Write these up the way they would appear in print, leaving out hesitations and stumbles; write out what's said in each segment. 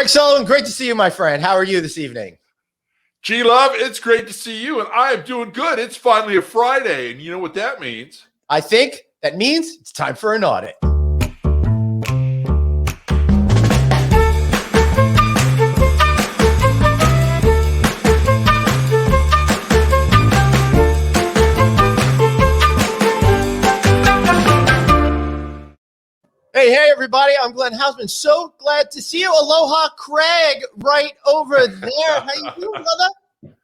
Greg Sullivan, great to see you, my friend. How are you this evening? G-Love, it's great to see you, and I am doing good. It's finally a Friday, and you know what that means. I think that means it's time for an audit. Hey, everybody. I'm Glenn Hausman. So glad to see you. Aloha, Craig, right over there. How you doing, brother?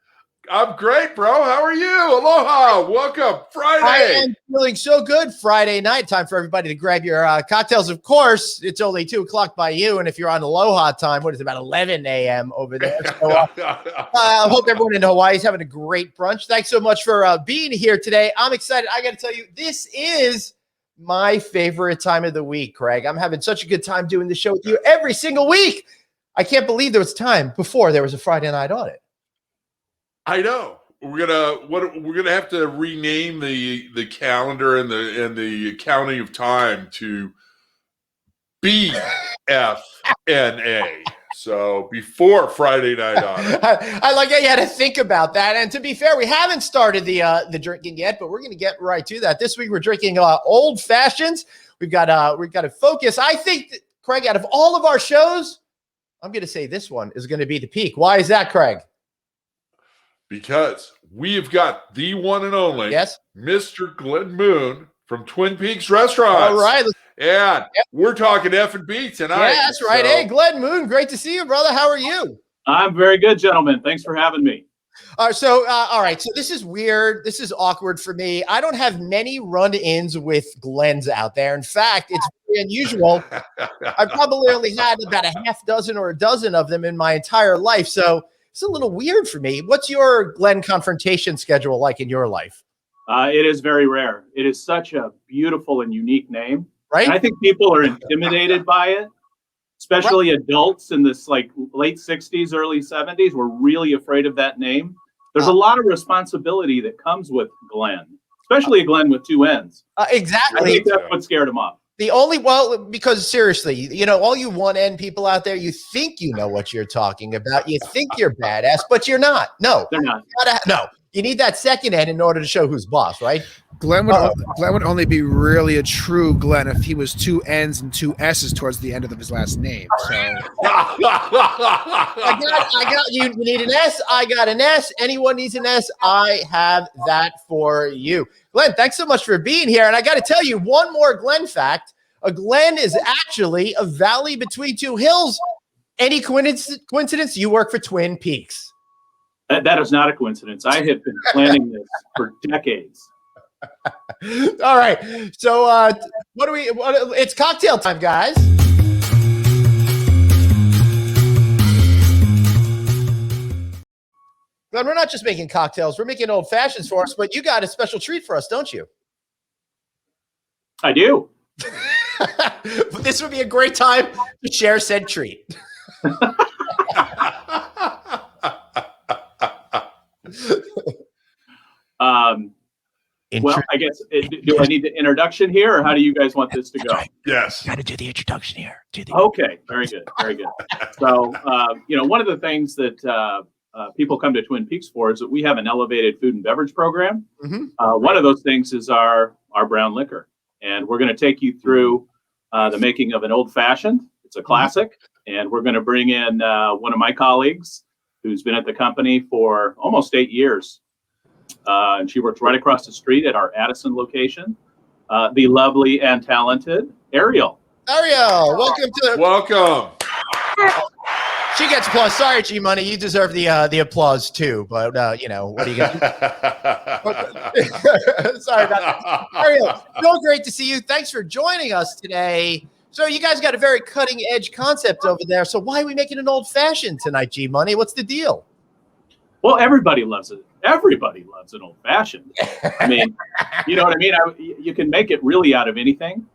I'm great, bro. How are you? Aloha. Welcome. Friday. I am feeling so good. Friday night. Time for everybody to grab your cocktails. Of course, it's only 2 o'clock by you. And if you're on Aloha time, what is it, about 11 a.m. over there? So I hope everyone in Hawaii is having a great brunch. Thanks so much for being here today. I'm excited. I got to tell you, this is my favorite time of the week, Craig. I'm having such a good time doing the show with you every single week. I can't believe there was time before there was a Friday night audit. I know. We're gonna have to rename the calendar and the counting of time to BFNA. So before Friday night audit. I like how you had to think about that. And to be fair, we haven't started the drinking yet, but we're going to get right to that. This week we're drinking old fashions. We've got to focus. I think that, Craig, out of all of our shows, I'm going to say this one is going to be the peak. Why is that, Craig? Because we've got the one and only Mr. Glenn Moon from Twin Peaks Restaurants. All right. And we're talking F&B tonight. Yeah, that's right. So. Hey, Glenn Moon, great to see you, brother. How are you? I'm very good, gentlemen. Thanks for having me. All right. So this is weird. This is awkward for me. I don't have many run-ins with Glens out there. In fact, it's very unusual. I've probably only had about a half dozen or a dozen of them in my entire life. So it's a little weird for me. What's your Glenn confrontation schedule like in your life? It is very rare. It is such a beautiful and unique name. Right. And I think people are intimidated by it, especially adults in this like late 60s, early 70s were really afraid of that name. There's a lot of responsibility that comes with Glenn, especially a Glenn with two N's. Exactly. I think that's what scared him off. Because seriously, all you one N people out there, you think you know what you're talking about. You think you're badass, but you're not. No, they're not. You need that second N in order to show who's boss, right? Glenn would only be really a true Glenn if he was two N's and two S's towards the end of his last name. So I got you. You need an S. I got an S. Anyone needs an S. I have that for you. Glenn, thanks so much for being here. And I got to tell you one more Glenn fact. A Glen is actually a valley between two hills. Any coincidence? You work for Twin Peaks. That is not a coincidence. I have been planning this for decades. All right. So it's cocktail time, guys. Glenn, we're not just making cocktails. We're making old fashions for us, but you got a special treat for us, don't you? I do. This would be a great time to share said treat. Well, I guess, do I need the introduction here, or how do you guys want this to go? Yes. Got to do the introduction here. Okay, very good, very good. So, one of the things that people come to Twin Peaks for is that we have an elevated food and beverage program. Mm-hmm. One of those things is our brown liquor, and we're going to take you through the making of an old fashioned. It's a classic, and we're going to bring in one of my colleagues who's been at the company for almost 8 years. And she works right across the street at our Addison location. The lovely and talented Ariel. Welcome. She gets applause. Sorry, G Money, you deserve the applause too. But what are you gonna do? Sorry about that. Ariel, so great to see you. Thanks for joining us today. So you guys got a very cutting edge concept over there. So why are we making an old fashioned tonight, G Money? What's the deal? Well, everybody loves it. Everybody loves an old fashioned. I mean, you know what I mean? You can make it really out of anything.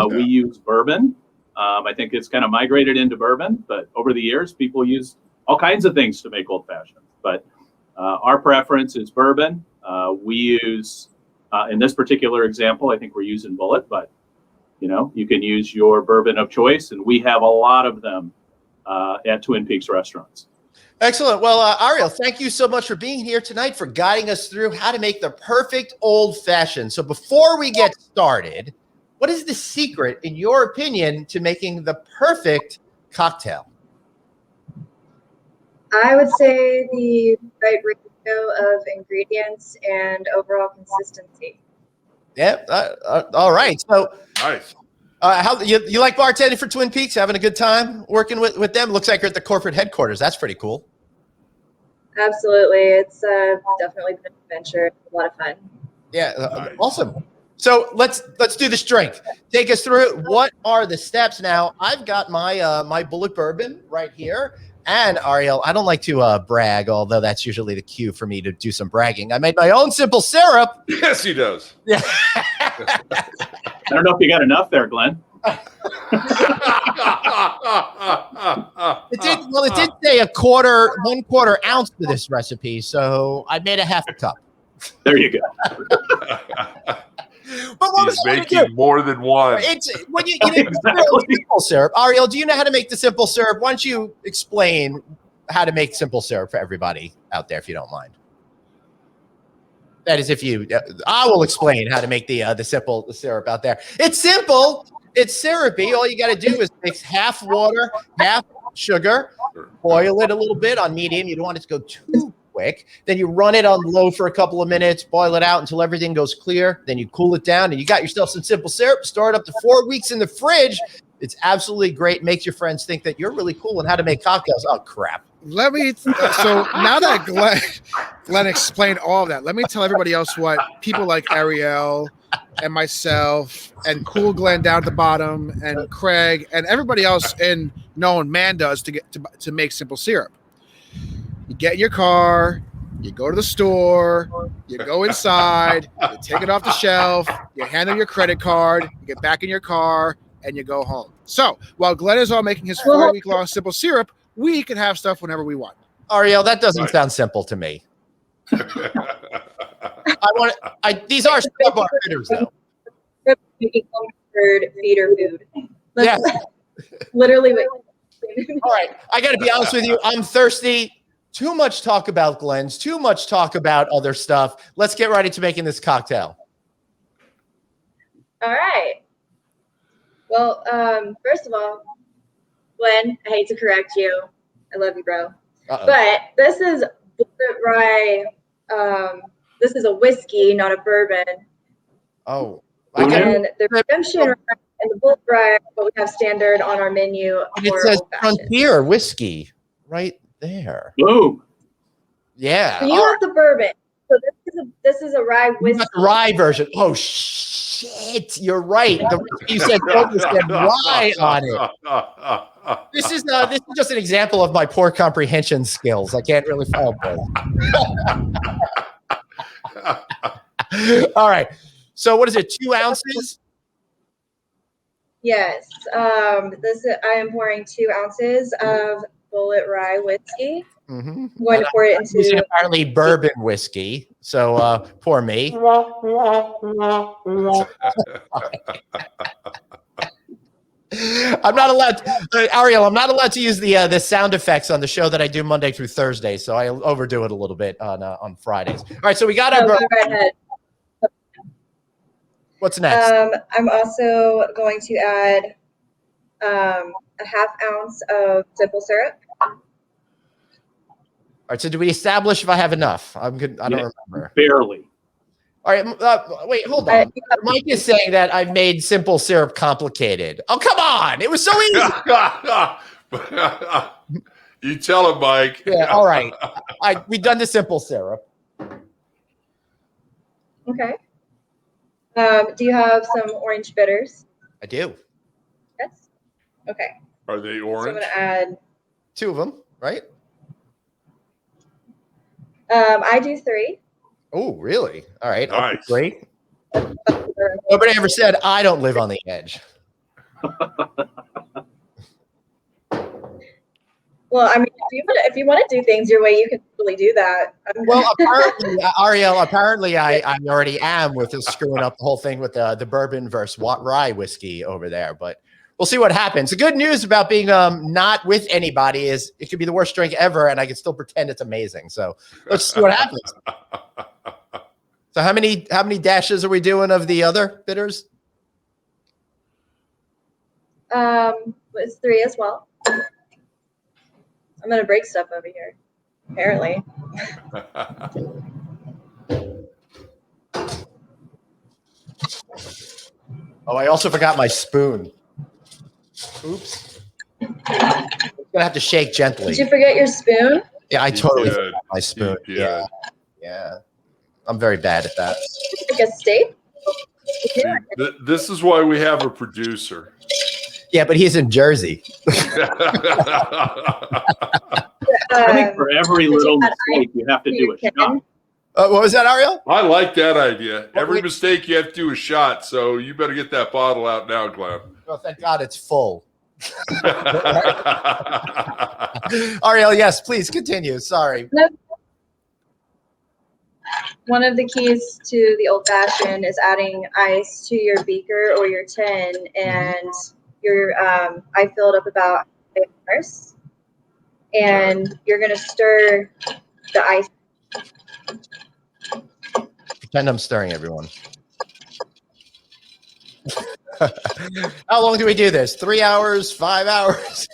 We use bourbon. I think it's kind of migrated into bourbon, but over the years, people use all kinds of things to make old fashioned. But our preference is bourbon. We use, in this particular example, I think we're using Bullet, but you can use your bourbon of choice, and we have a lot of them at Twin Peaks restaurants. Excellent. Well, Ariel, thank you so much for being here tonight, for guiding us through how to make the perfect old fashioned. So before we get started, what is the secret, in your opinion, to making the perfect cocktail? I would say the right ratio of ingredients and overall consistency. Yeah. All right. So Nice. how you like bartending for Twin Peaks? Having a good time working with them? Looks like you're at the corporate headquarters. That's pretty cool. Absolutely. It's definitely been an adventure. It's a lot of fun. Yeah. Nice. Awesome. So let's do this drink. Take us through it. What are the steps now? I've got my my bullet bourbon right here. And Ariel, I don't like to brag, although that's usually the cue for me to do some bragging. I made my own simple syrup. Yes, he does. Yeah. I don't know if you got enough there, Glenn. It did say 1/4 ounce to this recipe, so I made a half a cup. There you go. But what was He's I gonna do? making more than one. It's when you Exactly. simple syrup. Ariel, do you know how to make the simple syrup? Why don't you explain how to make simple syrup for everybody out there, if you don't mind? That is, if you, I will explain how to make the simple syrup out there. It's simple. It's syrupy. All you got to do is mix half water, half sugar, boil it a little bit on medium. You don't want it to go too quick. Then you run it on low for a couple of minutes, boil it out until everything goes clear. Then you cool it down and you got yourself some simple syrup. Store it up to 4 weeks in the fridge. It's absolutely great. Makes your friends think that you're really cool and how to make cocktails. Oh, crap. Let me. So now that Glenn explained all of that, let me tell everybody else what people like Ariel and myself and Cool Glenn down at the bottom and Craig and everybody else in known man does to make simple syrup. You get in your car, you go to the store, you go inside, you take it off the shelf, you hand them your credit card, you get back in your car, and you go home. So while Glenn is all making his 4-week-long simple syrup, we can have stuff whenever we want. Ariel, that doesn't sound simple to me. These are store-bought critters, though. Making home-prepared feeder food. Yeah. Literally. All right. I got to be honest with you. I'm thirsty. Too much talk about Glenn's. Too much talk about other stuff. Let's get right into making this cocktail. All right. Well, first of all, Glenn, I hate to correct you. I love you, bro. Uh-oh. But this is bullet rye. This is a whiskey, not a bourbon. Oh. And the redemption rye and the bullet rye, what we have standard on our menu. It says Frontier whiskey right there. Boom. Yeah. So you have the bourbon. So this is a rye whiskey. Got the rye version. Oh shit! You're right. The recipe you said rye on it. This is just an example of my poor comprehension skills. I can't really follow both. All right. So what is it? 2 ounces? Yes. I am pouring 2 ounces of bullet rye whiskey. Mm-hmm. I'm going to pour it into apparently bourbon whiskey. So pour me. I'm not allowed, Ariel. I'm not allowed to use the sound effects on the show that I do Monday through Thursday. So I overdo it a little bit on Fridays. All right. So we got our bourbon. Right ahead. What's next? I'm also going to add a half ounce of simple syrup. All right. So do we establish if I have enough? I'm good. I don't remember. Barely. All right. Wait, hold on. Mike is saying that I've made simple syrup complicated. Oh, come on. It was so easy. You tell him, Mike. Yeah. All right. We've done the simple syrup. Okay. Do you have some orange bitters? I do. Yes. Okay. Are they So I'm orange? going to add. 2 of them, right? I do 3. Oh, really? All right. Nice. Great. Nobody ever said I don't live on the edge. Well, I mean, if you want to do things your way, you can totally do that. Well, apparently, Ariel, I already am with screwing up the whole thing with the bourbon versus rye whiskey over there. But we'll see what happens. The good news about being not with anybody is it could be the worst drink ever, and I can still pretend it's amazing. So let's see what happens. So how many dashes are we doing of the other bitters? It's 3 as well. I'm gonna break stuff over here. Apparently. Oh, I also forgot my spoon. Oops. I'm gonna have to shake gently. Did you forget your spoon? Yeah, I totally did. forgot my spoon. You did. Yeah. Yeah. I'm very bad at that. Like a steak? See, this is why we have a producer. Yeah, but he's in Jersey. I think for every little mistake, you have to do a shot. What was that, Ariel? I like that idea. Every mistake you have to do a shot, so you better get that bottle out now, Glenn. Oh, thank God it's full. Ariel, yes, please continue. Sorry. One of the keys to the old fashioned is adding ice to your beaker or your tin, and I filled up about 5 hours, and you're gonna stir the ice. Pretend I'm stirring, everyone. How long do we do this? 3 hours? 5 hours?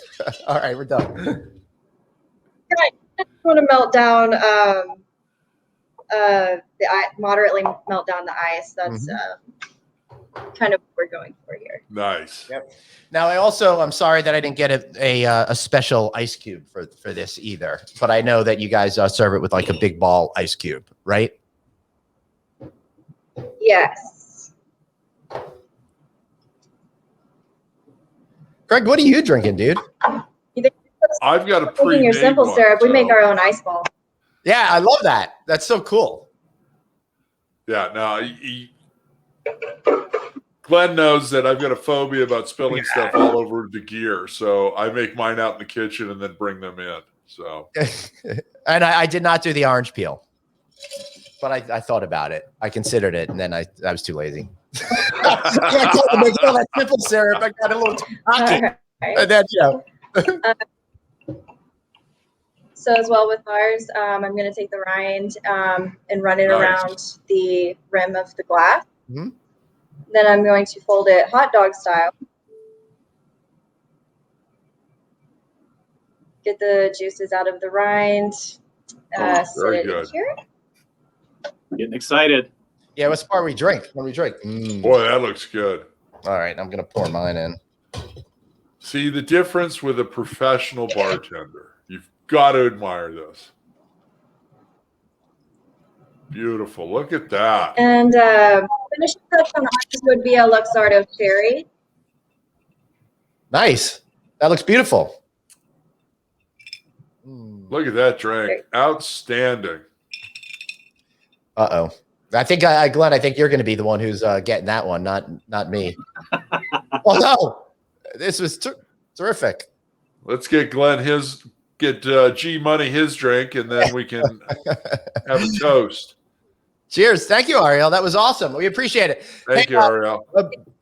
All right, we're done. I want to melt down moderately melt down the ice. That's kind of what we're going for here. Nice. Yep. Now, I'm sorry that I didn't get a special ice cube for this either, but I know that you guys serve it with like a big ball ice cube, right? Yes. Greg, what are you drinking, dude? I've got a Taking pre-made your simple one, syrup. We so- make our own ice ball. Yeah, I love that. That's so cool. Yeah, no. Glenn knows that I've got a phobia about spilling stuff all over the gear, so I make mine out in the kitchen and then bring them in. So, And I did not do the orange peel, but I thought about it. I considered it, and then I was too lazy. I told them, make all that simple syrup. I got a little too cocky. And then, So as well with ours, I'm going to take the rind and run it Nice. around the rim of the glass. Mhm. Then I'm going to fold it hot dog style. Get the juices out of the rind. Set very it in good. here. Getting excited. Yeah, what's the part we drink? When we drink. Mm. boy, that looks good. All right, I'm gonna pour mine in. See the difference with a professional bartender. You've got to admire this. Beautiful. Look at that. And finishing touch on ours would be a Luxardo cherry. Nice. That looks beautiful. Mm. Look at that drink. Outstanding. Uh-oh. I think Glenn, I think you're going to be the one who's getting that one, not me. Oh no, this was terrific. Let's get Glenn G Money his drink, and then we can have a toast. Cheers. Thank you, Ariel. That was awesome. We appreciate it. Thank you, Ariel.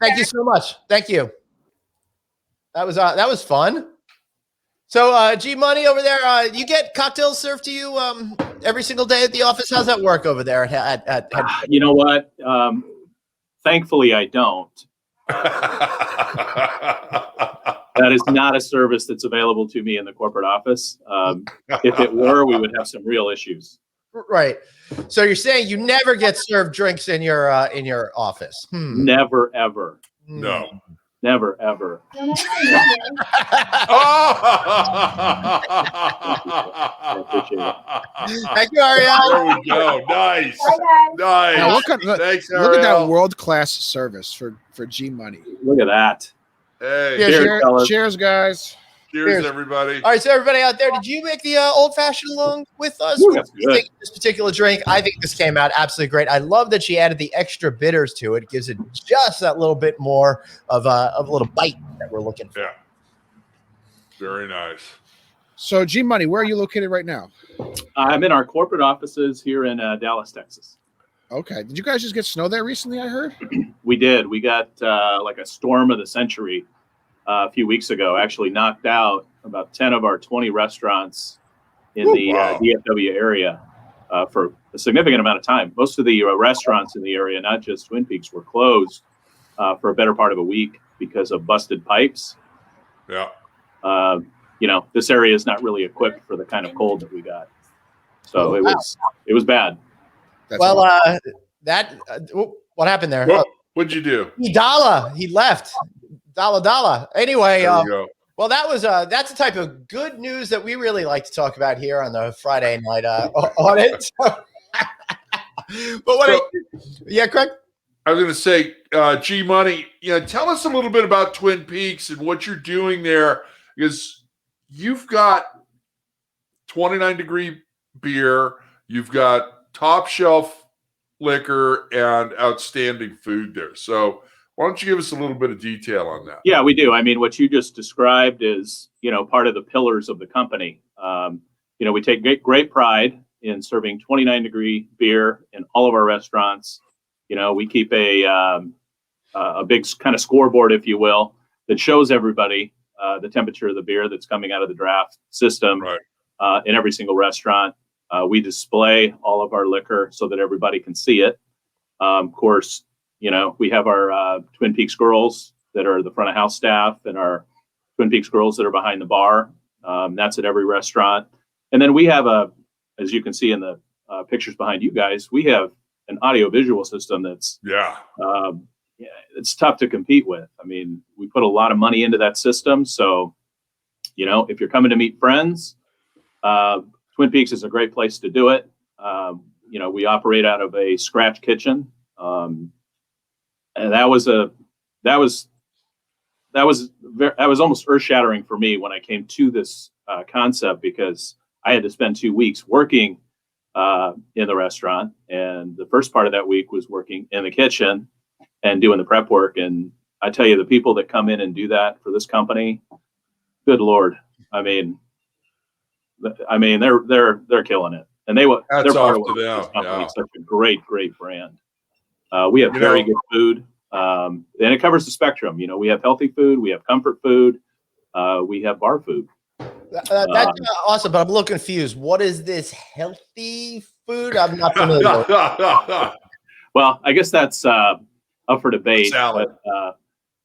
Thank you so much. Thank you. That was fun. So, G Money over there, you get cocktails served to you every single day at the office. How's that work over there? You know what? Thankfully, I don't. That is not a service that's available to me in the corporate office. If it were, we would have some real issues. Right. So you're saying you never get served drinks in your office? Never, ever. No. Never, ever. Oh! I appreciate it. Thank you, Ariel. There we go. Nice. Bye, Now, Nice. Thanks, Ariel. look at that world-class service for G Money. Look at that. Hey, Cheers, fellas. Cheers, guys. cheers, everybody. All right, so everybody out there, did you make the old fashioned along with us? Ooh, What that's do you good. think of this particular drink? I think this came out absolutely great. I love that she added the extra bitters to it. It gives it just that little bit more of a little bite that we're looking for. Yeah. Very nice. So, G Money, where are you located right now? I'm in our corporate offices here in Dallas, Texas. Okay. Did you guys just get snow there recently? I heard. We did. We got like a storm of the century a few weeks ago actually knocked out about 10 of our 20 restaurants in the DFW area for a significant amount of time. Most of the restaurants in the area, not just Twin Peaks, were closed for a better part of a week because of busted pipes. Yeah. This area is not really equipped for the kind of cold that we got. So it was bad. That's what happened there? What'd you do? He left. Dalla. Anyway, There you go. well, that's the type of good news that we really like to talk about here on the Friday night audit. Craig? I was going to say, G Money, tell us a little bit about Twin Peaks and what you're doing there, because you've got 29-degree beer, you've got top shelf liquor, and outstanding food there. So why don't you give us a little bit of detail on that? Yeah, we do. I mean, what you just described is, part of the pillars of the company. We take great pride in serving 29-degree beer in all of our restaurants. We keep a big kind of scoreboard, if you will, that shows everybody the temperature of the beer that's coming out of the draft system in every single restaurant. We display all of our liquor so that everybody can see it. Of course, we have our Twin Peaks girls that are the front of house staff and our Twin Peaks girls that are behind the bar. That's at every restaurant. And then we have as you can see in the pictures behind you guys, we have an audio-visual system that's it's tough to compete with. I mean, we put a lot of money into that system. So, if you're coming to meet friends, Twin Peaks is a great place to do it. We operate out of a scratch kitchen. And that was almost earth-shattering for me when I came to this concept, because I had to spend 2 weeks working in the restaurant, and the first part of that week was working in the kitchen and doing the prep work. And I tell you, the people that come in and do that for this company, good Lord, I mean, they're killing it, and they're part of this company. It's such a great brand. We have very good food, and it covers the spectrum. We have healthy food, we have comfort food, we have bar food. That's awesome, but I'm a little confused. What is this healthy food? I'm not familiar with. Well, I guess that's up for debate. Salad. But,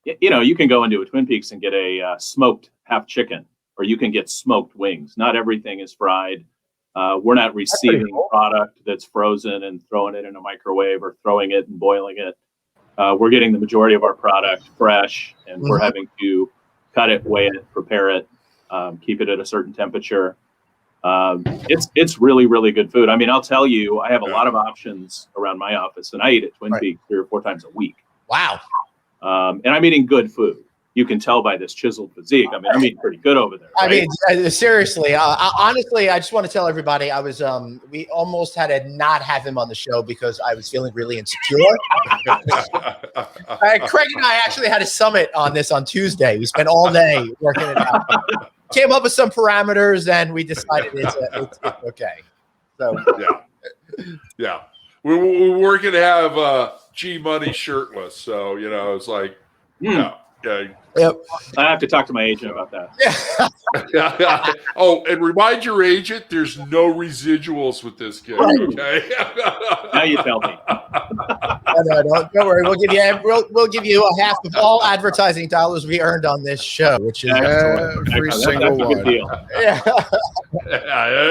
you can go into a Twin Peaks and get a smoked half chicken, or you can get smoked wings. Not everything is fried. We're not receiving product that's frozen and throwing it in a microwave or throwing it and boiling it. We're getting the majority of our product fresh, and we're having to cut it, weigh it, prepare it, keep it at a certain temperature. It's really, really good food. I mean, I'll tell you, I have a lot of options around my office, and I eat at Twin Peaks 3 or 4 times a week. Wow. And I'm eating good food. You can tell by this chiseled physique. I mean, I'm eating pretty good over there. Right? I mean, seriously, honestly, I just want to tell everybody, we almost had to not have him on the show because I was feeling really insecure. Craig and I actually had a summit on this on Tuesday. We spent all day working it out. Came up with some parameters, and we decided it's okay. So yeah. We're working to have G Money shirtless. So, it's like, Yep. I have to talk to my agent about that. Yeah. Oh, and remind your agent there's no residuals with this kid. Okay. Now you tell me. No, don't worry. We'll give you a half of all advertising dollars we earned on this show, which is every single that's a good deal. Yeah.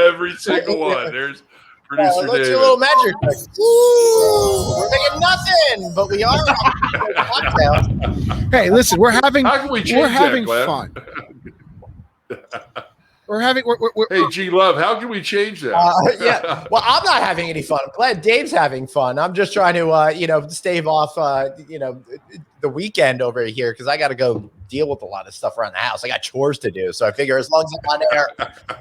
Every single one. There's producer Let's David. do a little magic. Like, woo, we're making nothing, but we are cocktails. Hey, listen, we're having How can we change that, Glenn? fun. We're Hey, G Love, how can we change that? Yeah. Well, I'm not having any fun. I'm glad Dave's having fun. I'm just trying to, stave off, the weekend over here because I got to go deal with a lot of stuff around the house. I got chores to do, so I figure as long as I'm on air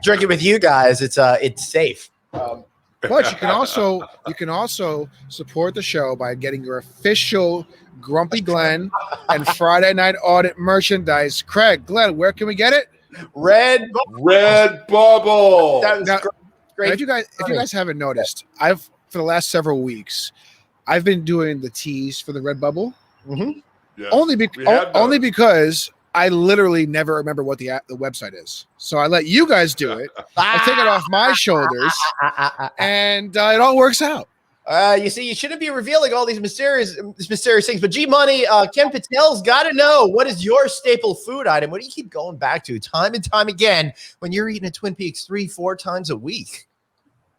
drinking with you guys, it's safe. But you can also support the show by getting your official Grumpy Glenn and Friday Night Audit merchandise. Craig, Glenn, where can we get it? Red Bubble. That was Now, great. If you guys haven't noticed, for the last several weeks, I've been doing the teas for the Red Bubble. Mm-hmm. Yes, Only because I literally never remember what the website is. So I let you guys do it. I take it off my shoulders, and it all works out. You see, you shouldn't be revealing all these mysterious things. But G Money, Ken Patel's got to know, what is your staple food item? What do you keep going back to time and time again when you're eating at Twin Peaks 3-4 times a week?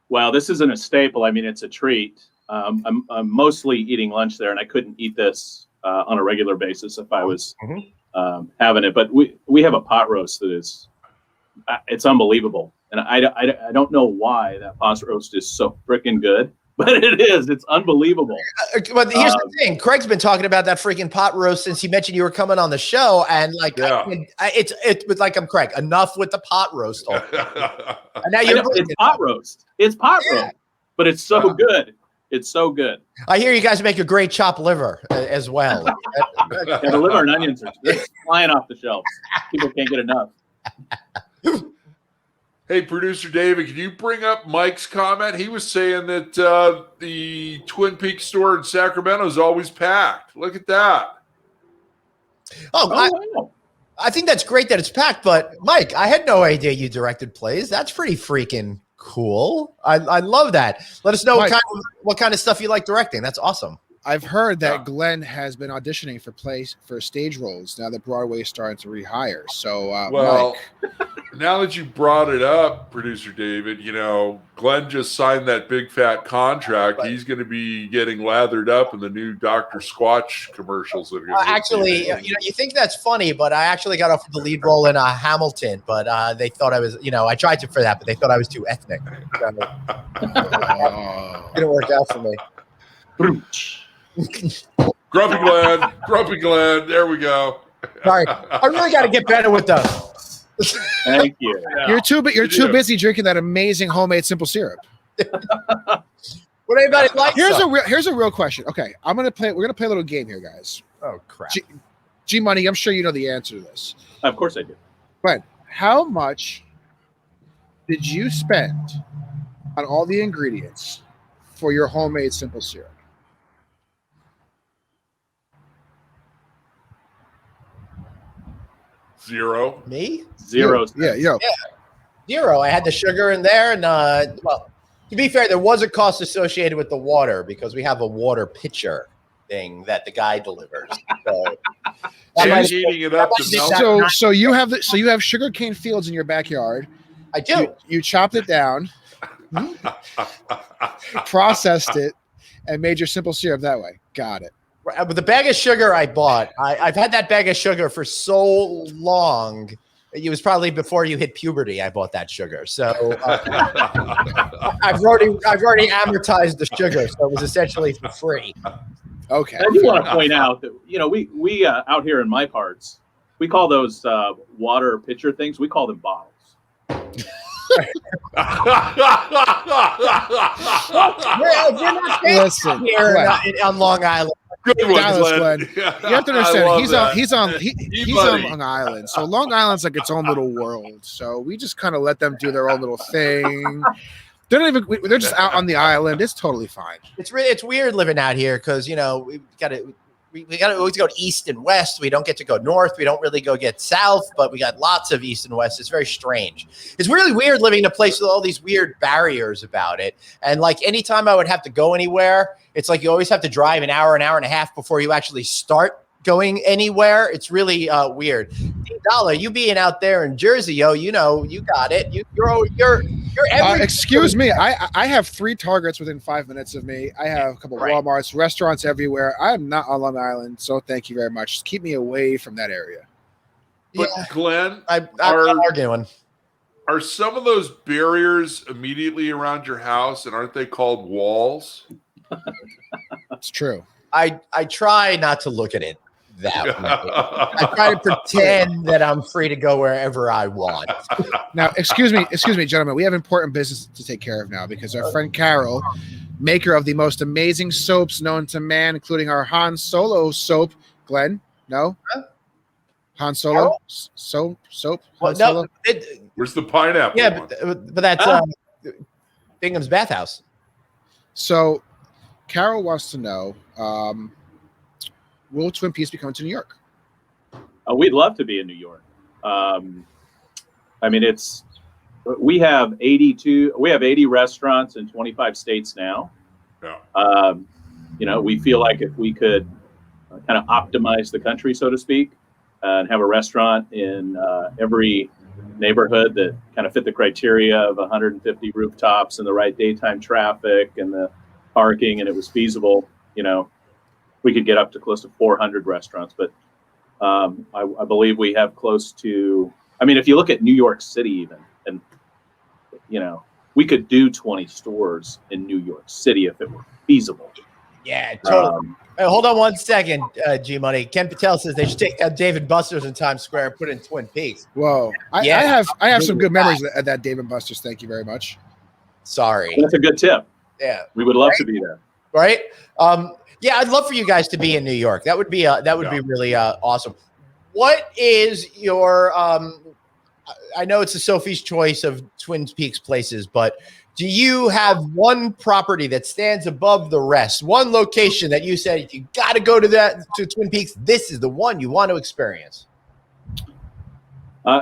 Well, this isn't a staple. I mean, it's a treat. I'm mostly eating lunch there, and I couldn't eat this on a regular basis if I was having it. But we have a pot roast that is, it's unbelievable. And I don't know why that pot roast is so freaking good. But it is. It's unbelievable. But here's the thing. Craig's been talking about that freaking pot roast since he mentioned you were coming on the show. And like, it's like, I'm Craig. Enough with the pot roast. And now it's pot roast. It's pot roast. But it's so good. It's so good. I hear you guys make a great chopped liver as well. The liver and onions are just flying off the shelves. People can't get enough. Hey, producer David, can you bring up Mike's comment? He was saying that the Twin Peaks store in Sacramento is always packed. Look at that. Wow. I think that's great that it's packed. But Mike, I had no idea you directed plays. That's pretty freaking cool. I love that. Let us know Mike, what kind of stuff you like directing. That's awesome. I've heard that Glenn has been auditioning for stage roles now that Broadway is starting to rehire. So, well, Mike. Now that you brought it up, producer David, Glenn just signed that big fat contract. Right. He's going to be getting lathered up in the new Dr. Squatch commercials. That are actually, you think that's funny, but I actually got offered the lead role in Hamilton, but they thought I was, I tried to for that, but they thought I was too ethnic. So, didn't work out for me. Grumpy Glenn. There we go. Sorry, I really got to get better with those. Thank you. You're too busy drinking that amazing homemade simple syrup. What anybody like? Here's a real question. Okay, we're gonna play a little game here, guys. Oh crap. G Money, I'm sure you know the answer to this. Of course I do. But how much did you spend on all the ingredients for your homemade simple syrup? Zero. Me? Zero. Yeah. Zero. I had the sugar in there, and well, to be fair, there was a cost associated with the water because we have a water pitcher thing that the guy delivers. So heating it up to melt. So you have sugarcane fields in your backyard. I do. You chopped it down, processed it, and made your simple syrup that way. Got it. With the bag of sugar I bought, I've had that bag of sugar for so long. It was probably before you hit puberty. I bought that sugar, so I've already amortized the sugar, so it was essentially for free. Okay. I do want to point out that we out here in my parts, we call those water pitcher things. We call them bottles. Listen, here on Long Island. Good one, Glenn. You have to understand, he's on buddy. Long Island. So Long Island's like its own little world. So we just kind of let them do their own little thing. They're just out on the island. It's totally fine. It's weird living out here because we always go east and west. We don't get to go north. We don't really get south, but we got lots of east and west. It's very strange. It's really weird living in a place with all these weird barriers about it. And like anytime I would have to go anywhere, it's like you always have to drive an hour and a half before you actually start going anywhere. It's really weird. Dollar, you being out there in Jersey, you got it. You're every. Excuse me, I have 3 Targets within 5 minutes of me. I have a couple of Walmarts, restaurants everywhere. I am not on Long Island, so thank you very much. Just keep me away from that area. But Glenn, I'm not arguing. Are some of those barriers immediately around your house, and aren't they called walls? It's true. I try not to look at it that way. I try to pretend that I'm free to go wherever I want. Now, excuse me, gentlemen. We have important business to take care of now because our friend Carol, maker of the most amazing soaps known to man, including our Han Solo soap. Glenn, no? Huh? Han Solo? Soap? Han Solo? Where's the pineapple? Yeah, but that's Bingham's Bathhouse. So Carol wants to know, will Twin Peaks be coming to New York? We'd love to be in New York. I mean, we have 80 restaurants in 25 states now. Yeah. You know, we feel like if we could kind of optimize the country, so to speak, and have a restaurant in every neighborhood that kind of fit the criteria of 150 rooftops and the right daytime traffic and the parking, and it was feasible, you know, we could get up to close to 400 restaurants. But I believe we have close to, I mean, if you look at New York City even, and, you know, we could do 20 stores in New York City if it were feasible. Yeah, totally. Hey, hold on one second, G Money. Ken Patel says they should take down Dave & Buster's in Times Square and put it in Twin Peaks. Whoa. I have some good memories at that Dave & Buster's. Thank you very much. Sorry. That's a good tip. Yeah. We would love to be there. Right? Yeah, I'd love for you guys to be in New York. That would be be really awesome. What is your I know it's a Sophie's choice of Twin Peaks places, but do you have one property that stands above the rest? One location that you said you got to go to Twin Peaks. This is the one you want to experience.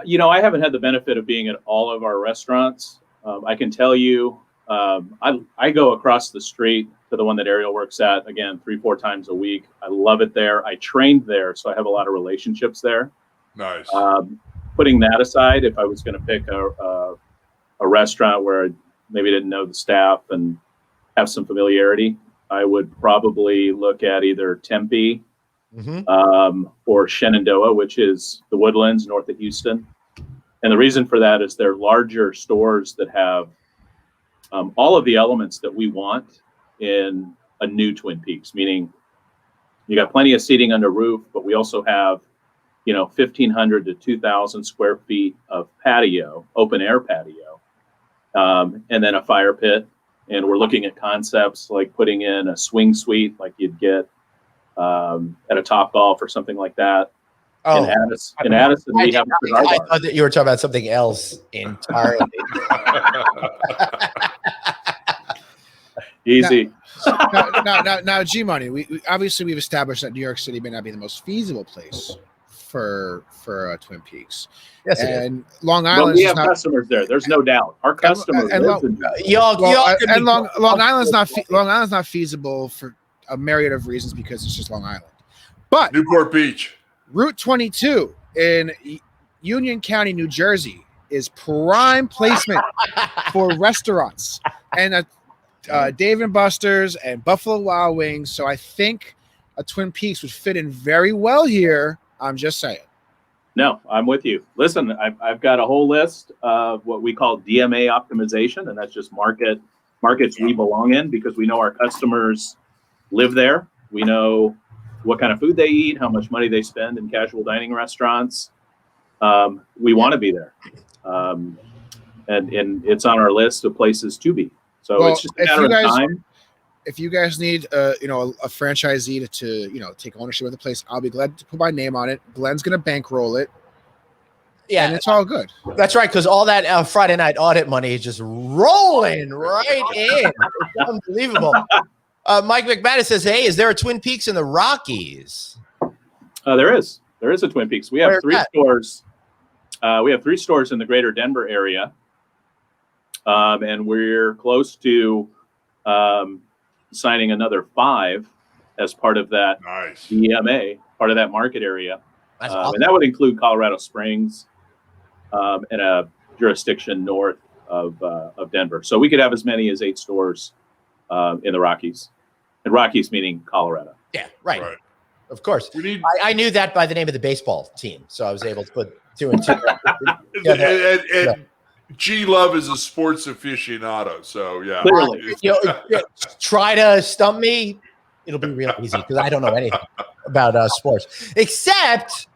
You know, I haven't had the benefit of being at all of our restaurants. I can tell you, I go across the street to the one that Ariel works at, again, 3-4 times a week. I love it there. I trained there, so I have a lot of relationships there. Nice. Putting that aside, if I was going to pick a restaurant where I maybe didn't know the staff and have some familiarity, I would probably look at either Tempe or Shenandoah, which is the Woodlands north of Houston. And the reason for that is they're larger stores that have all of the elements that we want in a new Twin Peaks, meaning you got plenty of seating under roof, but we also have, you know, 1,500 to 2,000 square feet of patio, open air patio, and then a fire pit. And we're looking at concepts like putting in a swing suite like you'd get at a Top Golf or something like that. Oh, in Addison, we have a cigar bar. I thought that you were talking about something else entirely. Easy. Now, G Money. We obviously we've established that New York City may not be the most feasible place for Twin Peaks. Yes, and Long Island. But we have customers there. There's no doubt. Our customers. Long Island's not feasible for a myriad of reasons because it's just Long Island. But Newport Beach, Route 22 in Union County, New Jersey, is prime placement for restaurants and Dave & Buster's and Buffalo Wild Wings. So I think a Twin Peaks would fit in very well here. I'm just saying. No, I'm with you. Listen, I've got a whole list of what we call DMA optimization, and that's just markets we belong in because we know our customers live there. We know what kind of food they eat, how much money they spend in casual dining restaurants. We want to be there. And it's on our list of places to be. So it's just a matter of time. If you guys need a franchisee to take ownership of the place, I'll be glad to put my name on it. Glenn's gonna bankroll it. Yeah, and it's all good. That's right, because all that Friday night audit money is just rolling right in. It's unbelievable. Mike McManus says, "Hey, is there a Twin Peaks in the Rockies?" There is. There is a Twin Peaks. We have three stores. We have 3 stores in the greater Denver area, and we're close to signing another 5 as part of that DMA, part of that market area. Awesome. And that would include Colorado Springs and a jurisdiction north of Denver. So we could have as many as 8 stores in the Rockies. And Rockies meaning Colorado. Yeah, right. Of course. I knew that by the name of the baseball team, so I was able to put 2 and 2. and G Love is a sports aficionado, so yeah. Clearly. Try to stump me. It'll be real easy because I don't know anything about sports, except,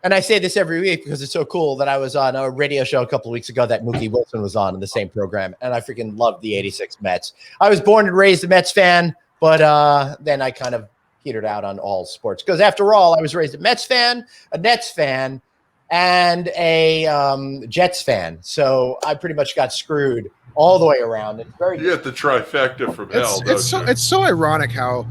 and I say this every week because it's so cool that I was on a radio show a couple of weeks ago that Mookie Wilson was on in the same program, and I freaking loved the '86 Mets. I was born and raised a Mets fan, but then I kind of petered out on all sports because after all, I was raised a Mets fan, a Nets fan, and a Jets fan. So I pretty much got screwed all the way around. It's very you get the trifecta from hell. It's so ironic how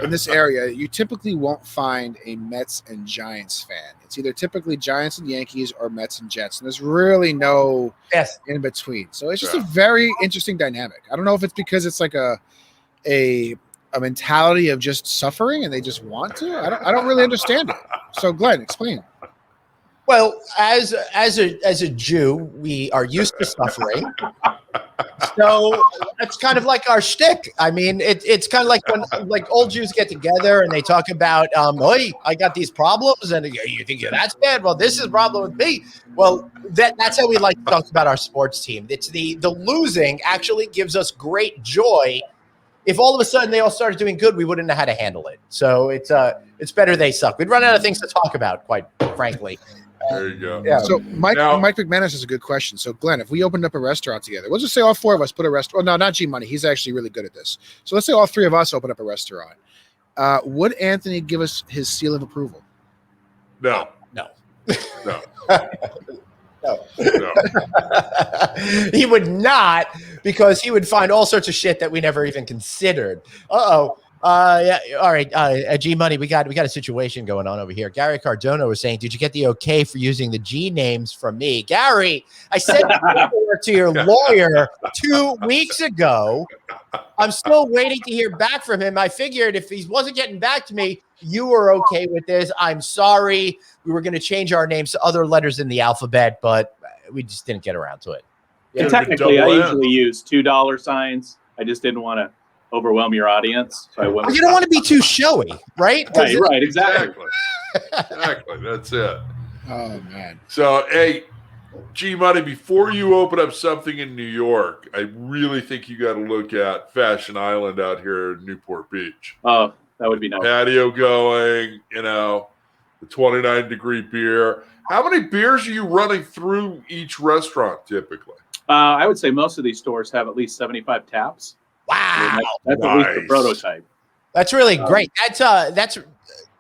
in this area you typically won't find a Mets and Giants fan. It's either typically Giants and Yankees or Mets and Jets, and there's really no Yes. in between. So it's just a very interesting dynamic. I don't know if it's because it's like a mentality of just suffering and they just want to. I don't really understand it. So Glenn, explain. Well, as a Jew, we are used to suffering. So that's kind of like our shtick. I mean, it's kind of like when like old Jews get together and they talk about, "Hey, I got these problems," and you think that's bad. Well, this is a problem with me. Well, that's how we like to talk about our sports team. It's the losing actually gives us great joy. If all of a sudden they all started doing good, we wouldn't know how to handle it. So it's better they suck. We'd run out of things to talk about, quite frankly. There you go. Yeah. So Mike McManus has a good question. So Glenn, if we opened up a restaurant together, we'll just say all four of us put a restaurant. Oh, no, not G Money. He's actually really good at this. So let's say all three of us open up a restaurant. Would Anthony give us his seal of approval? No. No. No. No. No. He would not, because he would find all sorts of shit that we never even considered. Yeah. All right. G Money, we got a situation going on over here. Gary Cardona was saying, "Did you get the okay for using the G names from me?" Gary, I sent paperwork to your lawyer 2 weeks ago. I'm still waiting to hear back from him. I figured if he wasn't getting back to me, you were okay with this. I'm sorry. We were going to change our names to other letters in the alphabet, but we just didn't get around to it. And technically, I usually use $2 signs. I just didn't want to overwhelm your audience. So I went. You don't want to be too showy, right? Right, exactly. Exactly. That's it. Oh man. So, hey, G Money, before you open up something in New York, I really think you got to look at Fashion Island out here in Newport Beach. Oh, that would be nice. Patio going, the 29-degree beer. How many beers are you running through each restaurant typically? I would say most of these stores have at least 75 taps. Wow, that's nice. At least the prototype. That's really great. That's.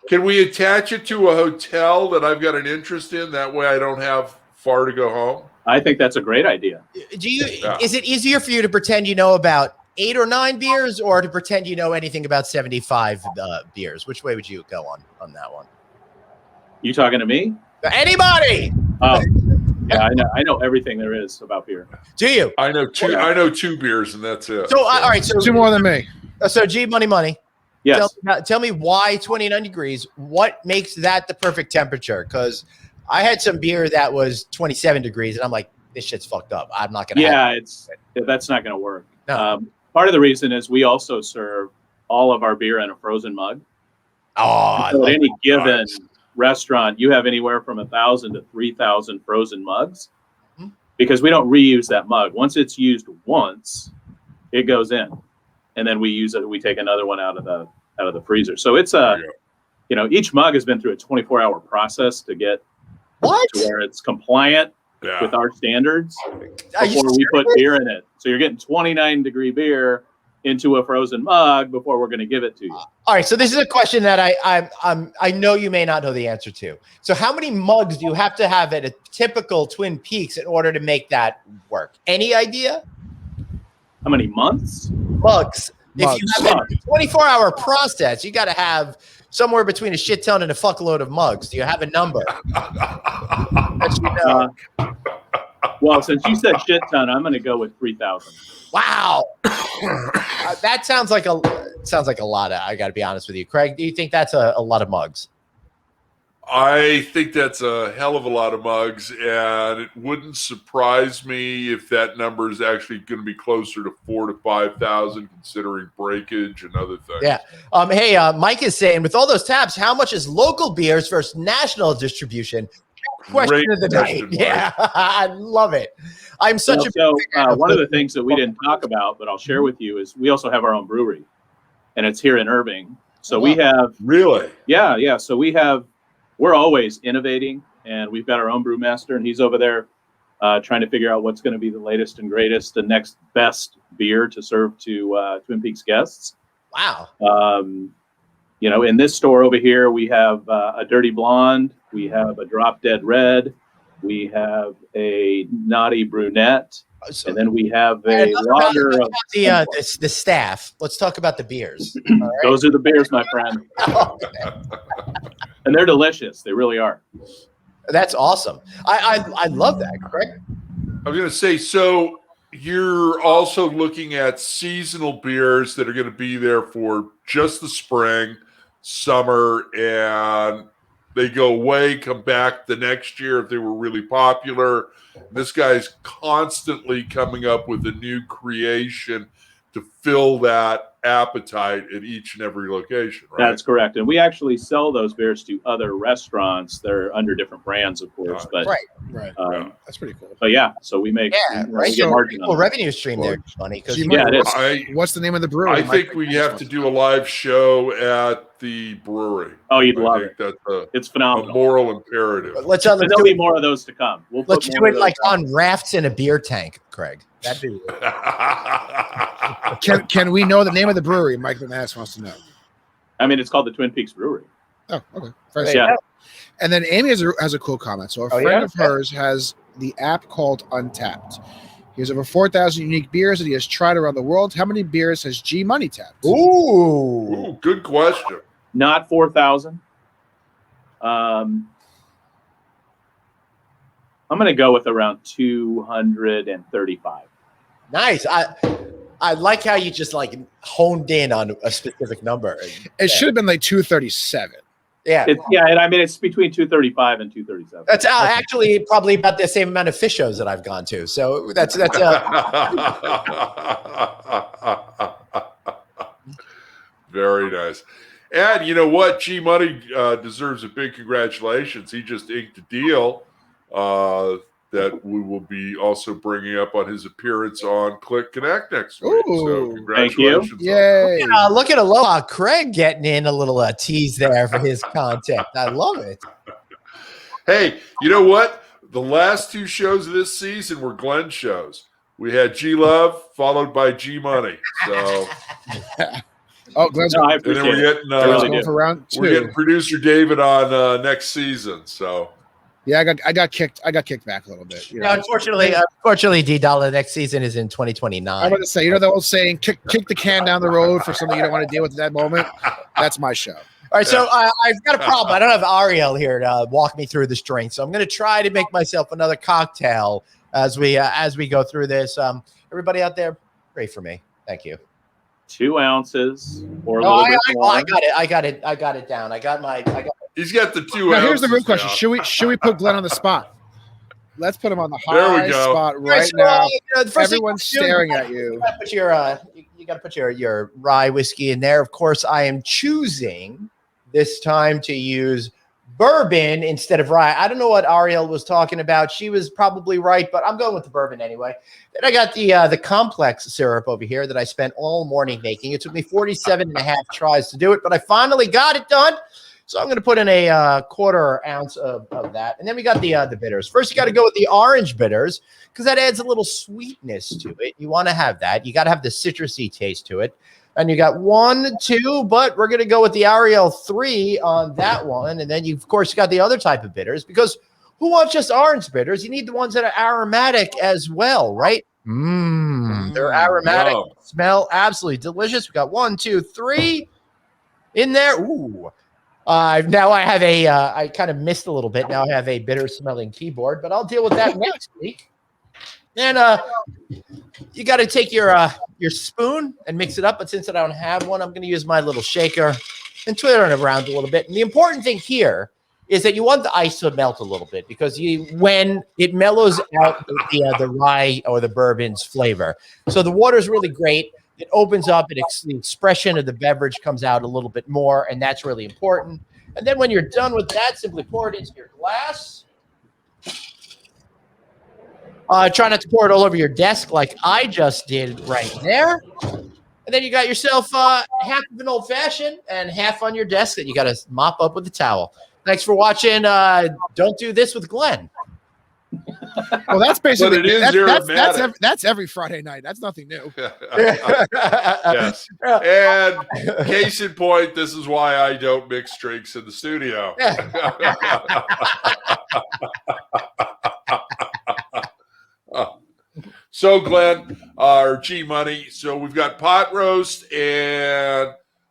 Can we attach it to a hotel that I've got an interest in? That way, I don't have far to go home. I think that's a great idea. Is it easier for you to pretend you know about 8 or 9 beers, or to pretend you know anything about 75 beers? Which way would you go on that one? You talking to me? Anybody? Oh, yeah, I know everything there is about beer. Do you? I know two. I know 2 beers, and that's it. So all right, so 2 more than me. So G Money. Yes. Tell me why 29 degrees? What makes that the perfect temperature? Because I had some beer that was 27 degrees, and I'm like, this shit's fucked up. I'm not gonna. Yeah, that's not gonna work. No. Part of the reason is we also serve all of our beer in a frozen mug. Oh, So at any given restaurant, you have anywhere from 1,000 to 3,000 frozen mugs, because we don't reuse that mug. Once it's used once, it goes in, and then we use it. We take another one out of the freezer. So it's each mug has been through a 24-hour process to get to where it's compliant with our standards before we put beer in it. So you're getting 29-degree beer into a frozen mug before we're going to give it to you. All right, so this is a question that I know you may not know the answer to. So how many mugs do you have to have at a typical Twin Peaks in order to make that work? Any idea? How many months? Mugs. If you have a 24-hour process, you got to have somewhere between a shit ton and a fuckload of mugs. Do you have a number? Well, since you said shit ton, I'm going to go with 3,000. Wow. That sounds like a lot. I got to be honest with you. Craig, do you think that's a lot of mugs? I think that's a hell of a lot of mugs, and it wouldn't surprise me if that number is actually going to be closer to 4,000 to 5,000, considering breakage and other things. Yeah. Hey, Mike is saying, with all those taps, how much is local beers versus national distribution? Question of the night. Yeah, I love it. I'm such one of the things that we didn't talk about, but I'll share with you, is we also have our own brewery, and it's here in Irving. So we have really, yeah. So we're always innovating, and we've got our own brewmaster, and he's over there trying to figure out what's going to be the latest and greatest, the next best beer to serve to Twin Peaks guests. Wow. In this store over here, we have a Dirty Blonde, we have a Drop Dead Red, we have a Naughty Brunette, and then we have a lager of the staff. Let's talk about the beers. All right? Those are the beers, my friend. And they're delicious. They really are. That's awesome. I love that, correct? I was going to say, so you're also looking at seasonal beers that are going to be there for just the spring, summer, and they go away, come back the next year if they were really popular. This guy's constantly coming up with a new creation to fill that appetite at each and every location, right? That's correct. And we actually sell those beers to other restaurants. They're under different brands, of course. But Right. That's pretty cool. But yeah, so we make right. we get margin on Cool it. revenue stream there, funny because Yeah, it is. What's the name of the brewery? I think we have to do a live show at the brewery. Oh, you'd love think it. That's It's a phenomenal. moral imperative. let's There'll do be it. more of those to come. Let's do it like on rafts in a beer tank, Craig. That'd be. Can we know the name of the brewery? Mike McManus wants to know. I mean, it's called the Twin Peaks Brewery. Oh, okay. First, There you Yeah. go. And then Amy has a cool comment. So a friend yeah? of hers has the app called Untapped. He has over 4,000 unique beers that he has tried around the world. How many beers has G Money tapped? Ooh. Ooh, good question. Not 4,000. I'm going to go with around 235. Nice. I like how you just like honed in on a specific number. It should have been like 237. Yeah. And I mean, it's between 235 and 237. That's actually probably about the same amount of fish shows that I've gone to. So that's Very nice. And you know what? G Money deserves a big congratulations. He just inked a deal that we will be also bringing up on his appearance on Click Connect next week. So Ooh. congratulations. Thank you. Yay. look at Aloha Craig getting in a little tease there for his content. I love it. Hey, you know what? The last two shows of this season were Glenn shows. We had G Love followed by G Money. So Oh, Glenn's No, I and then appreciate we're it. getting I really going do. for round 2. we're getting producer David on next season. So Yeah, I got kicked back a little bit. You know? Now, unfortunately, D Dollar next season is in 2029. I'm going to say, you know the old saying, kick the can down the road for something you don't want to deal with at that moment? That's my show. All right, so I've got a problem. I don't have Ariel here to walk me through this drink, so I'm going to try to make myself another cocktail as we go through this. Everybody out there, pray for me. Thank you. 2 ounces or a No, little bit more. I got it down. I got he's got the 2 Now, ounces. here's the real question. now. Should we put Glenn on the spot? Let's put him on the There we high go. spot All right so, now. the first thing Everyone's you do, staring at you. You got to put your rye whiskey in there. Of course, I am choosing this time to use bourbon instead of rye. I don't know what Ariel was talking about. She was probably right, but I'm going with the bourbon anyway. Then I got the complex syrup over here that I spent all morning making. It took me 47 and a half tries to do it, but I finally got it done. So I'm going to put in a quarter ounce of that. And then we got the bitters. First, you got to go with the orange bitters because that adds a little sweetness to it. You want to have that. You got to have the citrusy taste to it. And you got 1, 2, but we're going to go with the Ariel 3 on that one. And then you, of course, got the other type of bitters because who wants just orange bitters? You need the ones that are aromatic as well, right? They're aromatic. Yum. Smell absolutely delicious. We got 1, 2, 3 in there. Ooh. Now I have I kind of missed a little bit. Now I have a bitter smelling keyboard, but I'll deal with that next week. And you got to take your spoon and mix it up. But since I don't have one, I'm going to use my little shaker and twirl it around a little bit. And the important thing here is that you want the ice to melt a little bit because when it mellows out the rye or the bourbon's flavor. So the water is really great. It opens up. The expression of the beverage comes out a little bit more, and that's really important. And then when you're done with that, simply pour it into your glass. Try not to pour it all over your desk like I just did right there. And then you got yourself half of an old-fashioned and half on your desk that you got to mop up with a towel. Thanks for watching. Don't do this with Glenn. Well, that's basically But it is that's every Friday night. That's nothing new. Yes. And case in point, this is why I don't mix drinks in the studio. So, Glenn, our G Money. So we've got pot roast and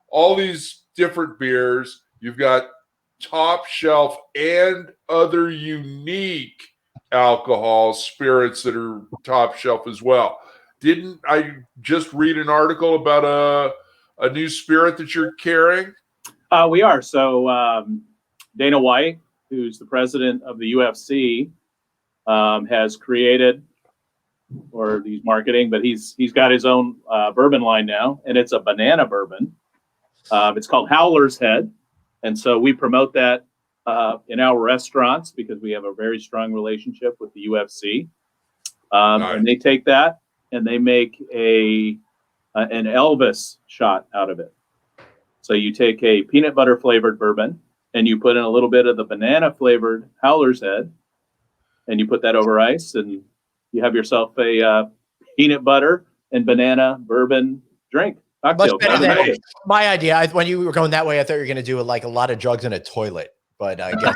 all these different beers. You've got top shelf and other unique alcohol spirits that are top shelf as well. Didn't I just read an article about a new spirit that you're carrying? We are. So Dana White, who's the president of the UFC, has created, or he's marketing, but he's got his own bourbon line now, and it's a banana bourbon. It's called Howlers Head, and so we promote that in our restaurants because we have a very strong relationship with the UFC. Nice. And they take that and they make an Elvis shot out of it. So you take a peanut butter flavored bourbon and you put in a little bit of the banana flavored Howler's Head, and you put that over ice, and you have yourself a peanut butter and banana bourbon drink. Cocktail. Much better than my idea. When you were going that way, I thought you were going to do like a lot of drugs in a toilet. But I guess.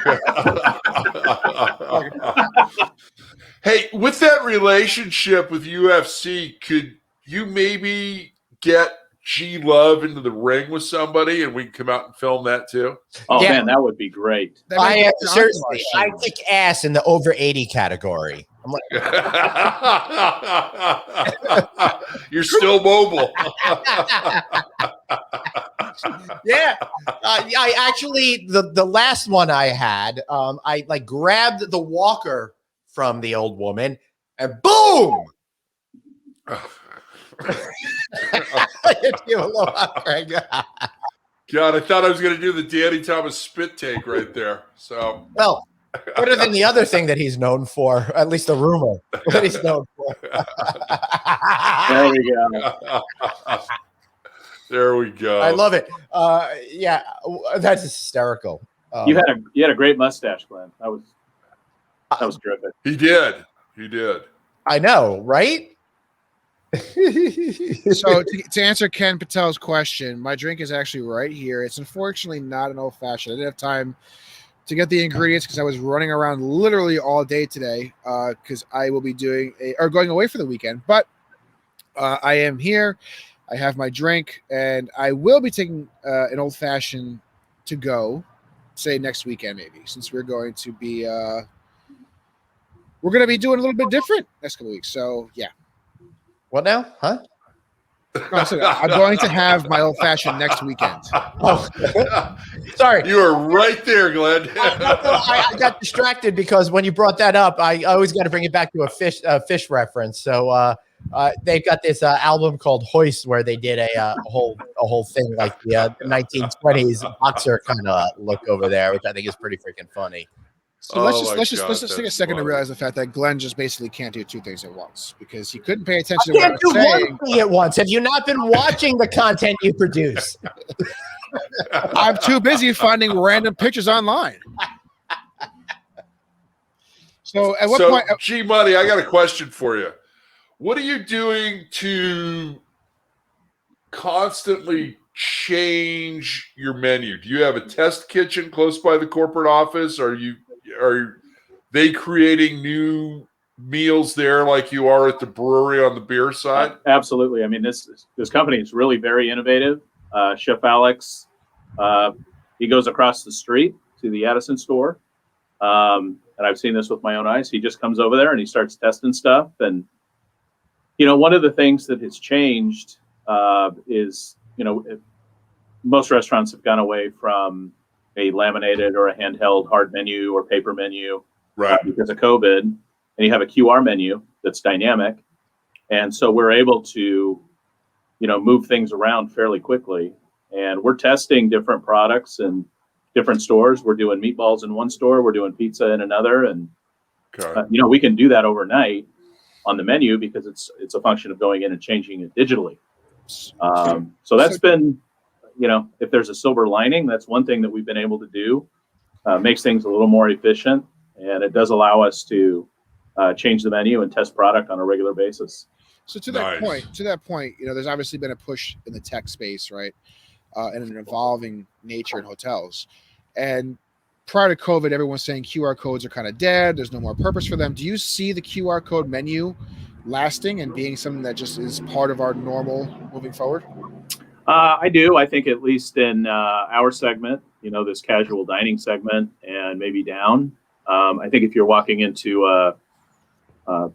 Hey, with that relationship with UFC, could you maybe get G Love into the ring with somebody, and we can come out and film that too? Oh Yeah. Man, that would be great. Seriously, I kick ass in the over 80 category. I'm like, you're still mobile. yeah. I actually the last one I had, I like grabbed the walker from the old woman, and boom. God, I thought I was going to do the Danny Thomas spit take right there. So, well, better than the other thing that he's known for, at least the rumor that he's known for. There we go. There we go. I love it. Yeah, that's hysterical. You had a great mustache, Glenn. That was terrific. He did. I know, right? So to answer Ken Patel's question, my drink is actually right here. It's unfortunately not an old fashioned. I didn't have time to get the ingredients because I was running around literally all day today because I will be going away for the weekend. But I am here. I have my drink, and I will be taking an old fashioned to go, say next weekend maybe, since we're going to be doing a little bit different next couple weeks. So yeah. What now? Huh? No, I'm going to have my old fashioned next weekend. Oh, sorry. You were right there, Glenn. I got distracted because when you brought that up, I always got to bring it back to a fish reference. So they've got this album called Hoist where they did a whole thing like the 1920s boxer kind of look over there, which I think is pretty freaking funny. So let's just take a second to realize the fact that Glenn just basically can't do two things at once because he couldn't pay attention to what I was saying. One thing at once. Have you not been watching the content you produce? I'm too busy finding random pictures online. So at what point? G Money, I got a question for you. What are you doing to constantly change your menu? Do you have a test kitchen close by the corporate office? Are they creating new meals there like you are at the brewery on the beer side? Absolutely. I mean, this company is really very innovative. Chef Alex, he goes across the street to the Addison store. And I've seen this with my own eyes. He just comes over there and he starts testing stuff. And, one of the things that has changed is, most restaurants have gone away from a laminated or a handheld hard menu or paper menu because of COVID. And you have a QR menu that's dynamic. And so we're able to, move things around fairly quickly. And we're testing different products in different stores. We're doing meatballs in one store. We're doing pizza in another. And, we can do that overnight on the menu because it's a function of going in and changing it digitally. So that's been, if there's a silver lining, that's one thing that we've been able to do. Makes things a little more efficient, and it does allow us to change the menu and test product on a regular basis. So to that point, there's obviously been a push in the tech space, right? And an evolving nature in hotels. And prior to COVID, everyone's saying QR codes are kind of dead. There's no more purpose for them. Do you see the QR code menu lasting and being something that just is part of our normal moving forward? I do. I think at least in our segment, this casual dining segment and maybe down. I think if you're walking into an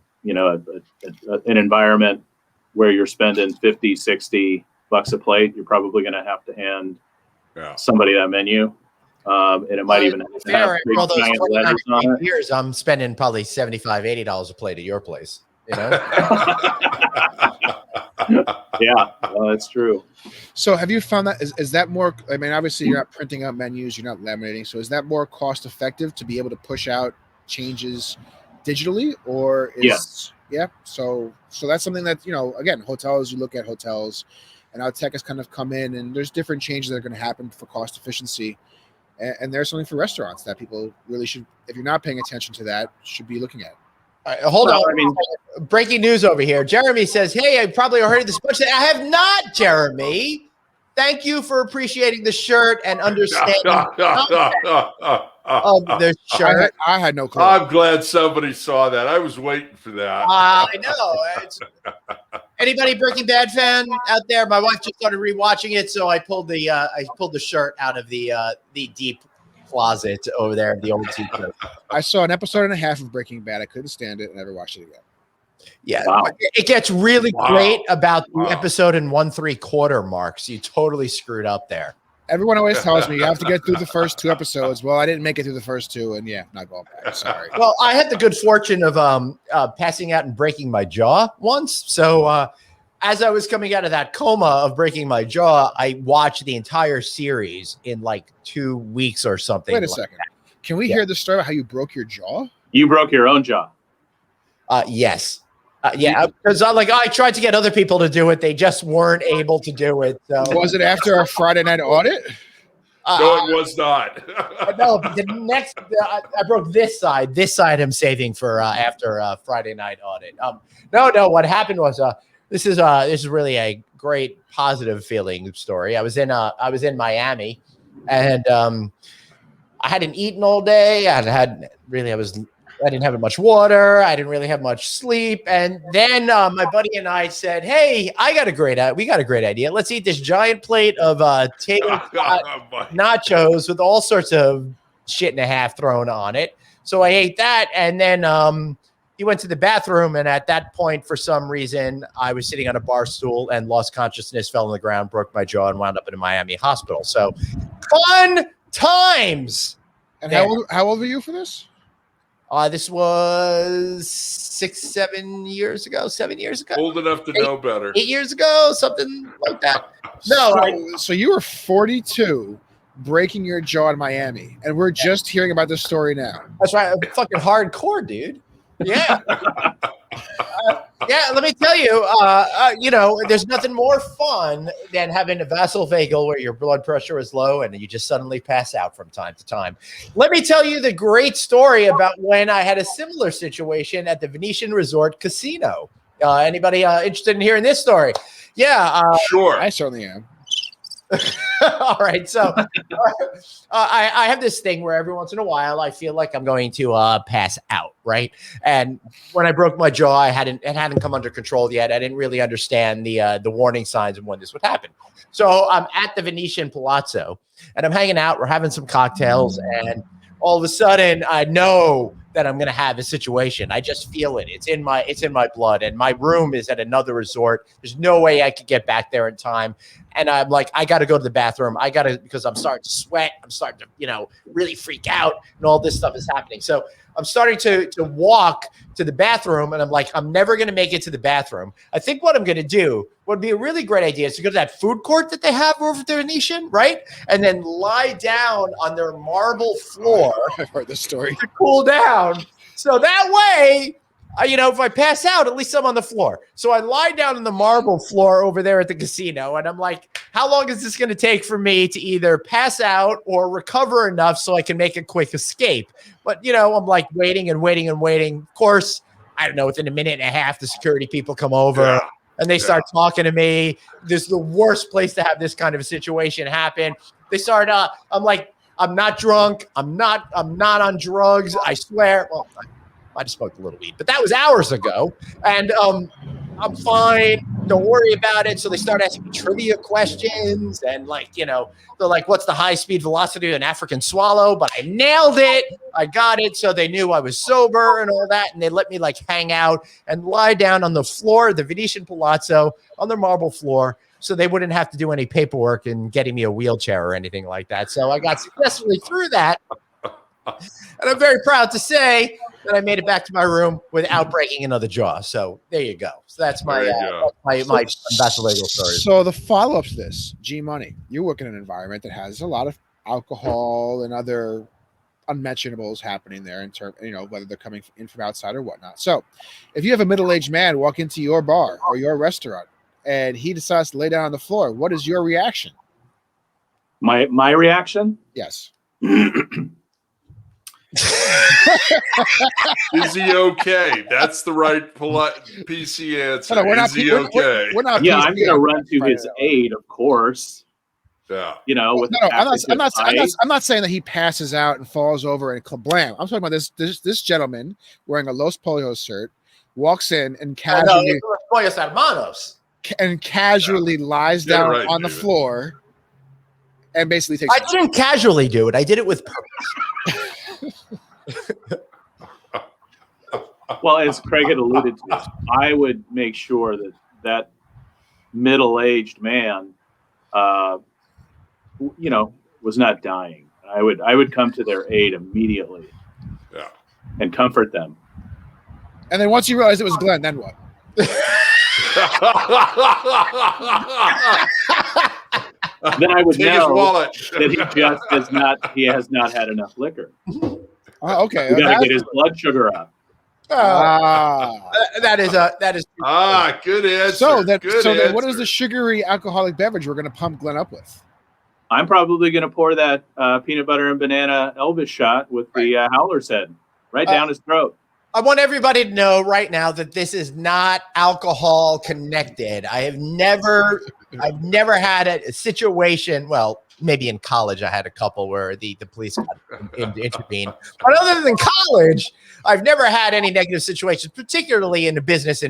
environment where you're spending 50, 60 bucks a plate, you're probably going to have to hand somebody that menu. And it might even have big giant letters on it. Years, I'm spending probably $75, $80 a plate at your place. Yeah, well, that's true. So have you found that is that more? I mean, obviously you're not printing out menus, you're not laminating. So is that more cost effective to be able to push out changes digitally, or is yeah? So that's something that again, hotels. You look at hotels, and our tech has kind of come in, and there's different changes that are going to happen for cost efficiency. And there's something for restaurants that people really should, if you're not paying attention to that, should be looking at. All right, hold on. I mean, breaking news over here. Jeremy says, "Hey, I probably heard this much." I have not, Jeremy. Thank you for appreciating the shirt and understanding of the shirt. I had no clue. I'm glad somebody saw that. I was waiting for that. I know. Anybody Breaking Bad fan out there? My wife just started rewatching it, so I pulled the shirt out of the deep closet over there, the old t-shirt. I saw an episode and a half of Breaking Bad. I couldn't stand it. I never watched it again. Yeah, it gets really great about the episode in 1 3/4 marks. You totally screwed up there. Everyone always tells me you have to get through the first 2 episodes. Well, I didn't make it through the first 2, and not going back. Sorry. Well, I had the good fortune of passing out and breaking my jaw once. So as I was coming out of that coma of breaking my jaw, I watched the entire series in like 2 weeks or something. Wait a second. Can we hear the story about how you broke your jaw? You broke your own jaw. Yes. Because I tried to get other people to do it. They just weren't able to do it. So. Was it after our Friday night audit? No, it was not. No, the next, I broke this side. This side I'm saving for after Friday night audit. No. What happened was this is really a great positive feeling story. I was in Miami, and I hadn't eaten all day. I didn't have much water. I didn't really have much sleep. And then my buddy and I said, "Hey, we got a great idea. Let's eat this giant plate of tater nachos with all sorts of shit and a half thrown on it." So I ate that, and then he went to the bathroom. And at that point, for some reason, I was sitting on a bar stool and lost consciousness, fell on the ground, broke my jaw, and wound up in a Miami hospital. So fun times. And how old were you for this? This was 7 years ago. Old enough to know better. 8 years ago, something like that. No. So you were 42, breaking your jaw in Miami, and we're just hearing about this story now. That's right. I'm fucking hardcore, dude. Yeah. Let me tell you, there's nothing more fun than having a vasovagal where your blood pressure is low and you just suddenly pass out from time to time. Let me tell you the great story about when I had a similar situation at the Venetian Resort Casino. Anybody interested in hearing this story? Yeah. Sure. I certainly am. All right. So I have this thing where every once in a while I feel like I'm going to pass out. Right. And when I broke my jaw, it hadn't come under control yet. I didn't really understand the warning signs of when this would happen. So I'm at the Venetian Palazzo and I'm hanging out. We're having some cocktails. And all of a sudden I know that I'm going to have a situation. I just feel it. It's in my blood, and my room is at another resort. There's no way I could get back there in time. And I'm like, I got to go to the bathroom. Because I'm starting to sweat. I'm starting to, really freak out, and all this stuff is happening. So I'm starting to walk to the bathroom, and I'm like, I'm never going to make it to the bathroom. I think what I'm going to do would be a really great idea is to go to that food court that they have over at the Venetian, right? And then lie down on their marble floor. I've heard this story. To cool down. So that way, if I pass out, at least I'm on the floor. So I lie down on the marble floor over there at the casino, and I'm like, how long is this going to take for me to either pass out or recover enough so I can make a quick escape? But, I'm like waiting and waiting and waiting. Of course, I don't know, within a minute and a half, the security people come over and they start talking to me. This is the worst place to have this kind of a situation happen. They start, I'm like, I'm not drunk. I'm not on drugs. I swear. Well, I just smoked a little weed, but that was hours ago. And I'm fine. Don't worry about it. So they start asking me trivia questions and they're like, what's the high speed velocity of an African swallow? But I nailed it. I got it. So they knew I was sober and all that. And they let me hang out and lie down on the floor of the Venetian Palazzo on their marble floor. So they wouldn't have to do any paperwork and getting me a wheelchair or anything like that. So I got successfully through that. And I'm very proud to say that I made it back to my room without breaking another jaw. So there you go. So that's my that's the legal story. So the follow-up to this, G Money, you work in an environment that has a lot of alcohol and other unmentionables happening there in terms, whether they're coming in from outside or whatnot. So if you have a middle-aged man walk into your bar or your restaurant and he decides to lay down on the floor, what is your reaction? My reaction? Yes. Is he okay? That's the right polite PC answer. No, is he okay? We're not yeah, I'm going to run to his aid, of course. Yeah. With I'm not saying that he passes out and falls over and kablam. I'm talking about this gentleman wearing a Los Polios shirt walks in and casually lies down on the floor and basically takes. I didn't casually do it. I did it with purpose. Well, as Craig had alluded to, I would make sure that middle-aged man, was not dying. I would come to their aid immediately, and comfort them. And then once you realize it was Glenn, then what? Then I would know that he has not had enough liquor. Okay. We got to get his blood sugar up. That is good answer. So then what is the sugary alcoholic beverage we're going to pump Glenn up with? I'm probably going to pour that peanut butter and banana Elvis shot with the Howlers head right down his throat. I want everybody to know right now that this is not alcohol connected. I've never had a situation. Well, maybe in college I had a couple where the police intervened. But other than college, I've never had any negative situations, particularly in a business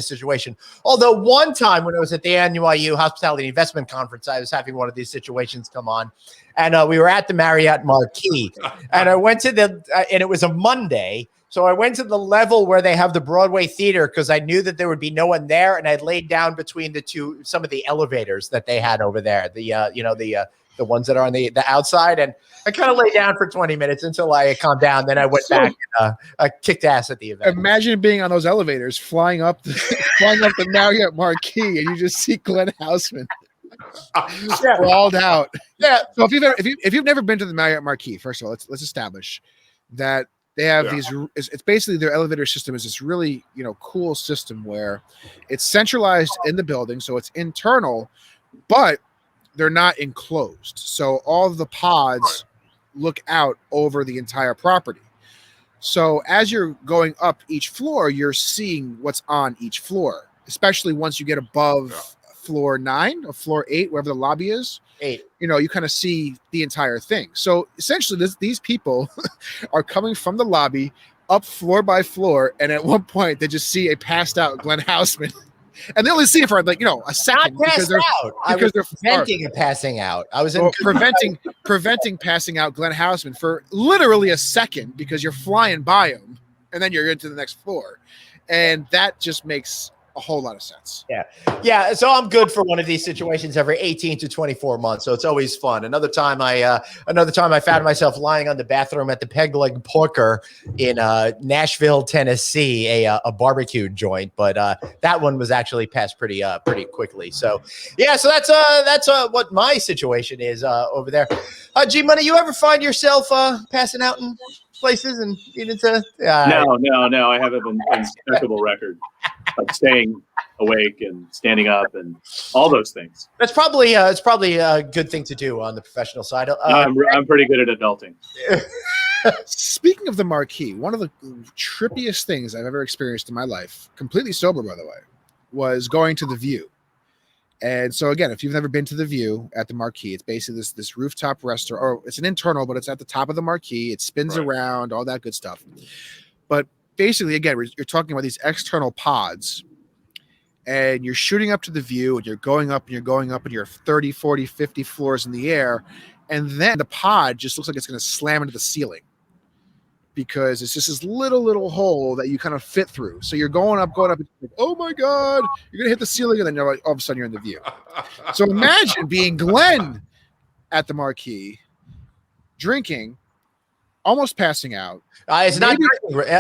situation. Although one time when I was at the NYU Hospitality Investment Conference, I was having one of these situations come on, and we were at the Marriott Marquee, and I went to and it was a Monday. So I went to the level where they have the Broadway theater because I knew that there would be no one there, and I laid down between some of the elevators that they had over there, the ones that are on the outside, and I kind of lay down for 20 minutes until I calmed down. Then I went back and I kicked ass at the event. Imagine being on those elevators, flying up the Marriott Marquee, and you just see Glenn Houseman sprawled out. Yeah. So if you've never been to the Marriott Marquee, first of all, let's establish that. They have these. It's basically their elevator system is this really cool system where it's centralized in the building, so it's internal, but they're not enclosed. So all of the pods look out over the entire property. So as you're going up each floor, you're seeing what's on each floor, especially once you get above floor 9 or floor 8, wherever the lobby is. 8. You kind of see the entire thing. So essentially these people are coming from the lobby up floor by floor, and at one point they just see a passed out Glenn Houseman, and they only see it for a second because they're preventing a passing out. I was preventing passing out Glenn Houseman for literally a second because you're flying by him, and then you're into the next floor, and that just makes a whole lot of sense. Yeah. So I'm good for one of these situations every 18 to 24 months. So it's always fun. Another time I found myself lying on the bathroom at the Peg Leg Porker in Nashville, Tennessee, a barbecue joint. But that one was actually passed pretty quickly. So yeah. So that's what my situation is over there. G Money, you ever find yourself passing out in places and needing to? No. I have an impeccable record of staying awake and standing up and all those things. That's probably it's probably a good thing to do on the professional side. I'm pretty good at adulting. Speaking of the Marquee, one of the trippiest things I've ever experienced in my life, completely sober by the way, was going to the View. And so again, if you've never been to the View at the Marquee, it's basically this rooftop restaurant, or it's an internal, but it's at the top of the Marquee. It spins around, all that good stuff. But basically, again, you're talking about these external pods, and you're shooting up to the view, and you're going up and you're going up, and you're 30, 40, 50 floors in the air, and then the pod just looks like it's going to slam into the ceiling because it's just this little hole that you kind of fit through. So you're going up, and like, oh my God, you're going to hit the ceiling, and then you're like, all of a sudden you're in the view. So imagine being Glenn at the Marquee, drinking, almost passing out. It's not.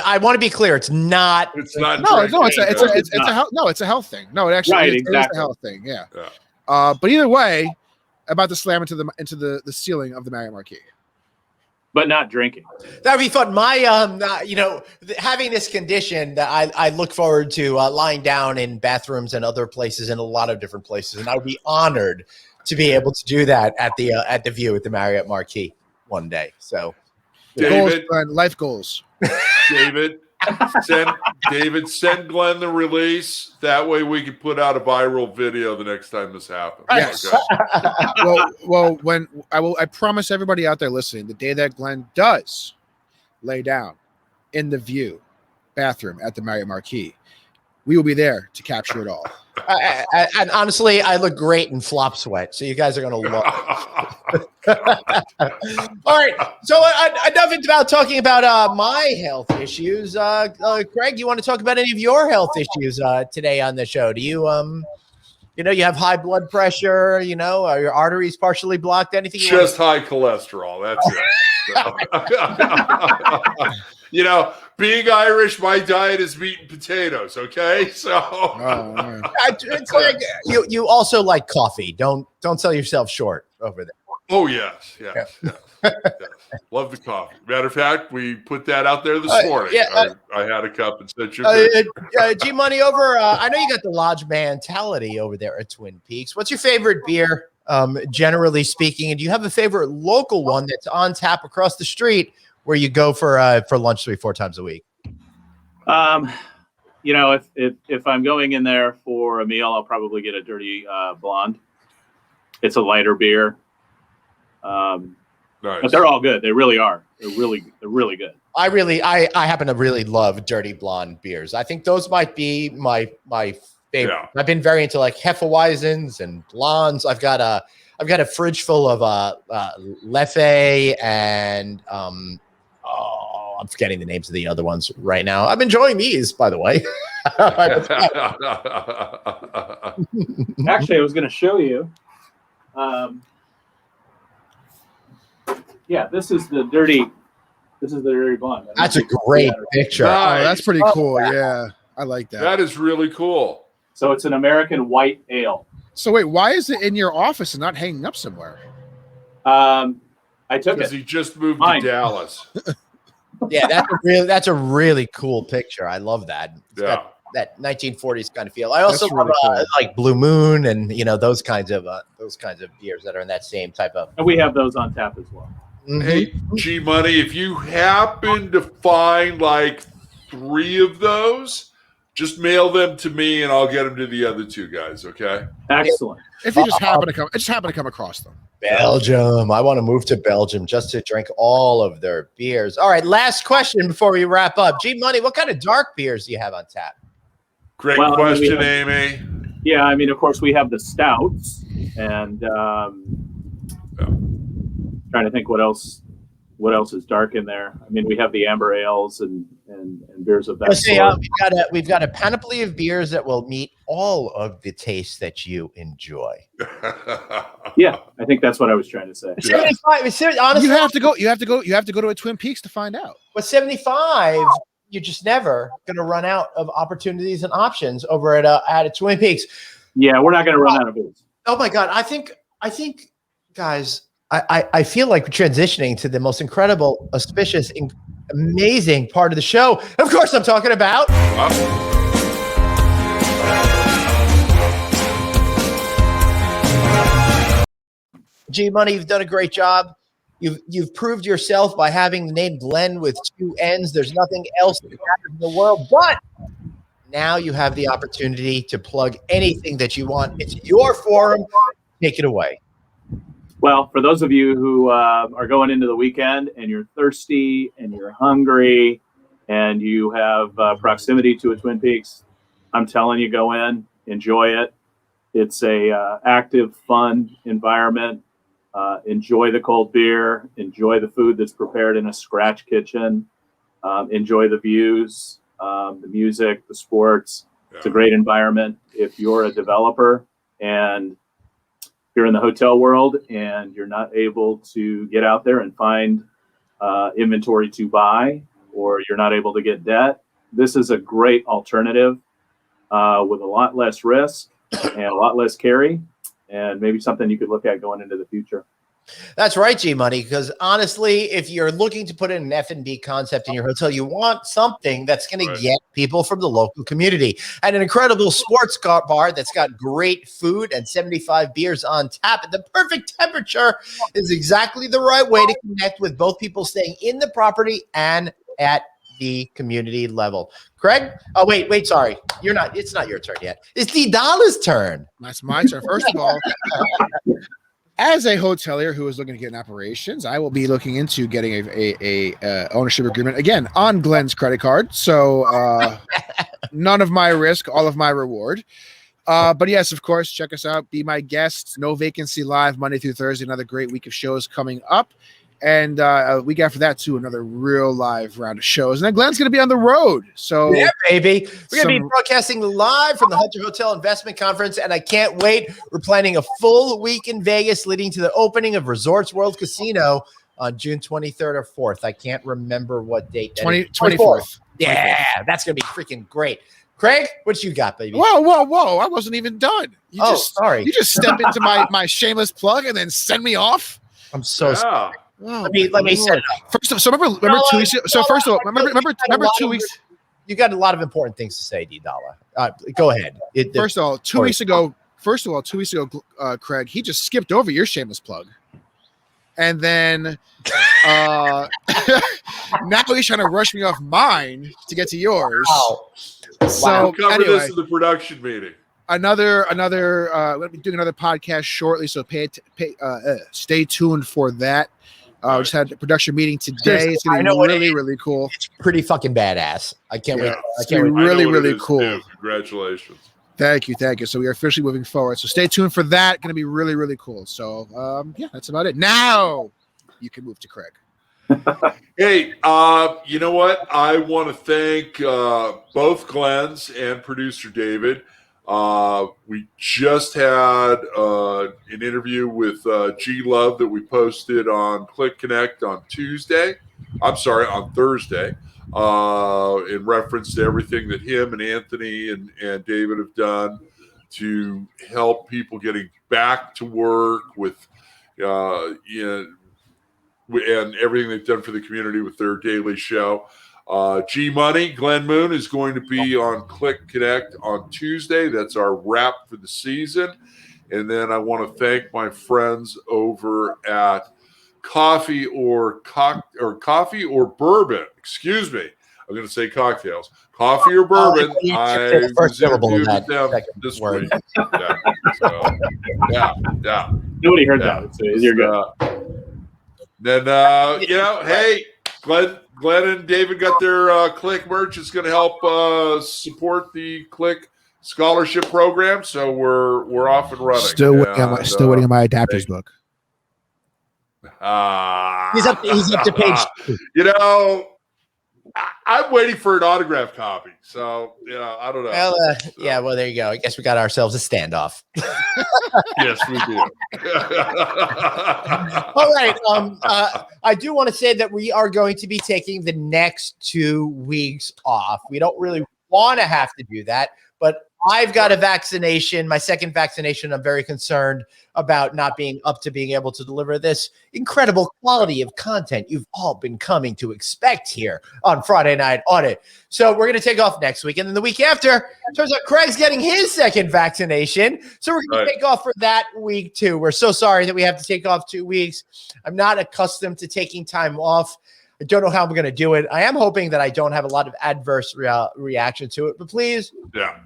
I want to be clear. It's not. It's not. No, drinking. it's a health thing. No, it actually Right, is, exactly. it is a health thing. Yeah. But either way, about to slam into the ceiling of the Marriott Marquee. But not drinking. That'd be fun. My, having this condition, I look forward to lying down in bathrooms and other places, in a lot of different places, and I would be honored to be able to do that at the view at the Marriott Marquee one day. So, David, life goals. David, send Glenn the release. That way we can put out a viral video the next time this happens. Yes. Okay? well, when I promise everybody out there listening, the day that Glenn does lay down in the view bathroom at the Marriott Marquee, we will be there to capture it all. And honestly, I look great in flop sweat, so you guys are going to love it. All right, so enough about talking about my health issues. Craig, you want to talk about any of your health issues today on the show? Do you, you have high blood pressure? Are your arteries partially blocked? Anything? Just high cholesterol. That's it. Being Irish, my diet is meat and potatoes. Okay, so it's like you also like coffee. Don't sell yourself short over there. Oh yes. Love the coffee. Matter of fact, we put that out there this morning. I had a cup and said, G Money over. I know you got the lodge mentality over there at Twin Peaks. What's your favorite beer, generally speaking? And do you have a favorite local one that's on tap across the street where you go for lunch 3-4 times a week? If I'm going in there for a meal, I'll probably get a dirty blonde. It's a lighter beer. Nice. But they're all good. They really are. They're really good. I happen to really love dirty blonde beers. I think those might be my favorite. Yeah. I've been very into like Hefeweizens and blondes. I've got a fridge full of Leffe and I'm forgetting the names of the other ones right now. I'm enjoying these, by the way. Actually, I was going to show you. This is the dirty blonde. That's a great picture. Nice. Oh, that's pretty cool. Yeah, I like that. That is really cool. So it's an American white ale. So wait, why is it in your office and not hanging up somewhere? I took it. Because he just moved to Dallas. Yeah, that's a really cool picture. I love that. It's got that 1940s kind of feel. I also love like Blue Moon and those kinds of beers that are in that same type of. And we have those on tap as well. Mm-hmm. Hey, G Money, if you happen to find like 3 of those, just mail them to me and I'll get them to the other 2 guys. Okay. Excellent. If you just happen to come across them. Belgium. I want to move to Belgium just to drink all of their beers. All right, last question before we wrap up. G Money, what kind of dark beers do you have on tap? Great question, Amy. Yeah, I mean, of course, we have the stouts, and trying to think what else is dark in there. I mean, we have the amber ales and beers of that sort. We've got a panoply of beers that will meet all of the tastes that you enjoy. Yeah, I think that's what I was trying to say. 75. Honestly, You have to go to a Twin Peaks to find out. With 75, you're just never going to run out of opportunities and options over at a Twin Peaks. Yeah, we're not going to run out of booze. Oh my God, I think, guys. I feel like we're transitioning to the most incredible, auspicious, amazing part of the show. Of course, I'm talking about G Money. You've done a great job. You've proved yourself by having the name Glenn with 2 N's. There's nothing else that matters in the world, but now you have the opportunity to plug anything that you want. It's your forum. Take it away. Well, for those of you who are going into the weekend and you're thirsty and you're hungry and you have proximity to a Twin Peaks, I'm telling you, go in. enjoy it. It's a active, fun environment. Enjoy the cold beer. Enjoy the food that's prepared in a scratch kitchen. Enjoy the views, the music, the sports. Yeah. It's a great environment. If you're a developer and you're in the hotel world and you're not able to get out there and find inventory to buy, or you're not able to get debt, this is a great alternative with a lot less risk and a lot less carry, and maybe something you could look at going into the future. That's right, G Money, because honestly, if you're looking to put in an F&B concept in your hotel, you want something that's going to get people from the local community. And an incredible sports bar that's got great food and 75 beers on tap at the perfect temperature is exactly the right way to connect with both people staying in the property and at the community level. Craig? Oh, wait, sorry. It's not your turn yet. It's D-Dolla's turn. That's my turn. First of all, as a hotelier who is looking to get in operations, I will be looking into getting a ownership agreement again on Glenn's credit card. So none of my risk, all of my reward. But yes, of course, check us out. Be my guest. No Vacancy Live Monday through Thursday. Another great week of shows coming up. And a week after that, too, another real live round of shows. And then Glenn's going to be on the road. So, yeah, baby. We're going to be broadcasting live from the Hunter Hotel Investment Conference. And I can't wait. We're planning a full week in Vegas leading to the opening of Resorts World Casino on June 23rd or 4th. I can't remember what date. 24th. Yeah, that's going to be freaking great. Craig, what you got, baby? Whoa. I wasn't even done. Sorry. You just step into my shameless plug and then send me off? I'm so sorry. Oh, let me set it up. First of all, remember 2 weeks ago. So first of all, remember 2 weeks. You got a lot of important things to say, D-Dollar. Go ahead. First of all, 2 weeks ago, Craig, he just skipped over your shameless plug, and then now he's trying to rush me off mine to get to yours. Wow. So We'll cover this in the production meeting. Another we'll be doing another podcast shortly, so stay tuned for that. We just had a production meeting today. It's going to be really cool. It's pretty fucking badass. I can't wait. It's going to be really cool. Too. Congratulations. Thank you. So we are officially moving forward. So stay tuned for that. Going to be really cool. So that's about it. Now you can move to Craig. Hey, you know what? I want to thank both Glenn's and producer David. We just had an interview with G Love that we posted on Click Connect on Thursday, in reference to everything that him and Anthony and David have done to help people getting back to work with, and everything they've done for the community with their daily show. G Money, Glenn Moon is going to be on Click Connect on Tuesday. That's our wrap for the season. And then I want to thank my friends over at Coffee or Bourbon. Excuse me. I'm going to say cocktails. Coffee or Bourbon. I was interviewed with them this week. Yeah. Nobody heard that. You're good. Then, hey, Glenn and David got their Click merch. It's going to help support the Click scholarship program. So we're off and running. Still waiting on my adapters book. He's up to page 2. I'm waiting for an autograph copy. So I don't know. Well, well, there you go. I guess we got ourselves a standoff. Yes, we do. All right. I do want to say that we are going to be taking the next 2 weeks off. We don't really want to have to do that, but I've got a vaccination, my second vaccination. I'm very concerned about not being up to being able to deliver this incredible quality of content you've all been coming to expect here on Friday Night Audit. So we're going to take off next week. And then the week after, turns out Craig's getting his second vaccination. So we're going to take off for that week too. We're so sorry that we have to take off 2 weeks. I'm not accustomed to taking time off. I don't know how I'm going to do it. I am hoping that I don't have a lot of adverse reaction to it, but please. Yeah.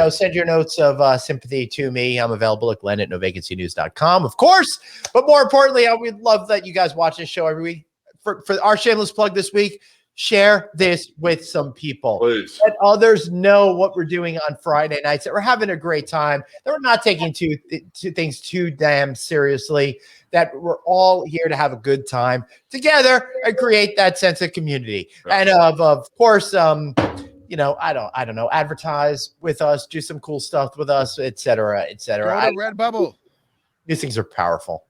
Send your notes of sympathy to me. I'm available at glenn@novacancynews.com, of course. But more importantly, I would love that you guys watch this show every week. For our shameless plug this week, share this with some people. Please. Let others know what we're doing on Friday nights, that we're having a great time, that we're not taking two things too damn seriously, that we're all here to have a good time together and create that sense of community. And of course, you know, I don't know, advertise with us, do some cool stuff with us, et cetera, et cetera. Go to Redbubble. These things are powerful.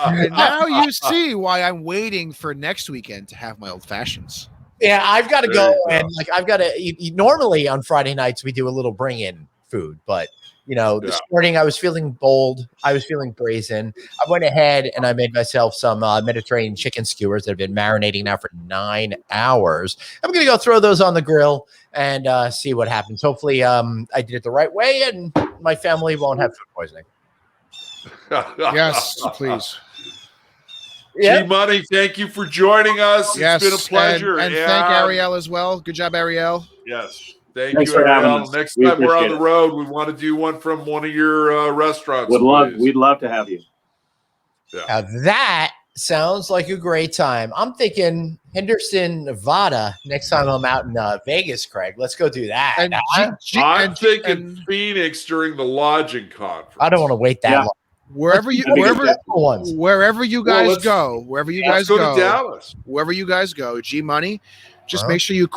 And now you see why I'm waiting for next weekend to have my old fashions. Yeah, I've got to There go, you go. and like I've got to. Normally on Friday nights we do a little bring-in food, but you know, this morning I was feeling bold. I was feeling brazen. I went ahead and I made myself some Mediterranean chicken skewers that have been marinating now for 9 hours. I'm gonna go throw those on the grill and see what happens. Hopefully, I did it the right way, and my family won't have food poisoning. Yes, please. Yeah. G-Money, thank you for joining us. Yes, It's been a pleasure. And thank Ariel as well. Good job, Ariel. Yes. Thank Thanks you, for having Ariel. us. Next We time we're on appreciate the it. road, we want to do one from one of your restaurants. We'd love to have you. Now that sounds like a great time. I'm thinking Henderson, Nevada. Next time I'm out in Vegas, Craig. Let's go do that. And I'm thinking Phoenix during the lodging conference. I don't want to wait that Yeah. long. wherever you That'd be good. wherever you Well, guys let's- go, wherever you Let's guys go to Dallas. wherever you guys go, G Money, just Huh? make sure you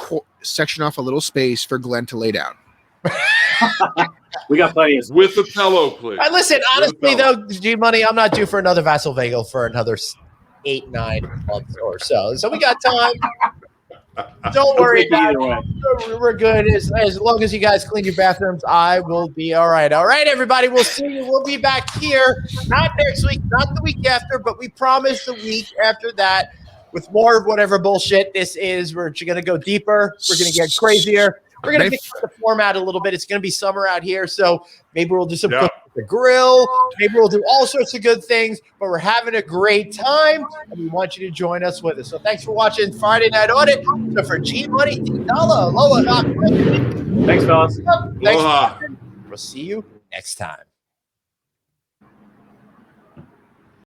section off a little space for Glenn to lay down. We got plenty of With a pillow, please. Listen, honestly With a though, pillow. G Money, I'm not due for another Vassalvagel for another 8-9 months or so. So we got time. Don't worry about either way. it. We're good. As long as you guys clean your bathrooms, I will be all right. All right, everybody. We'll see you. We'll be back here. Not next week, not the week after, but we promise the week after that with more of whatever bullshit this is. We're going to go deeper. We're going to get crazier. We're going to pick the format a little bit. It's going to be summer out here, so maybe we'll do some cooking at the grill. Maybe we'll do all sorts of good things, but we're having a great time, and we want you to join us with us. So thanks for watching Friday Night Audit. So for G Money, Aloha. Thanks, fellas. Thanks for Aloha. watching. We'll see you next time.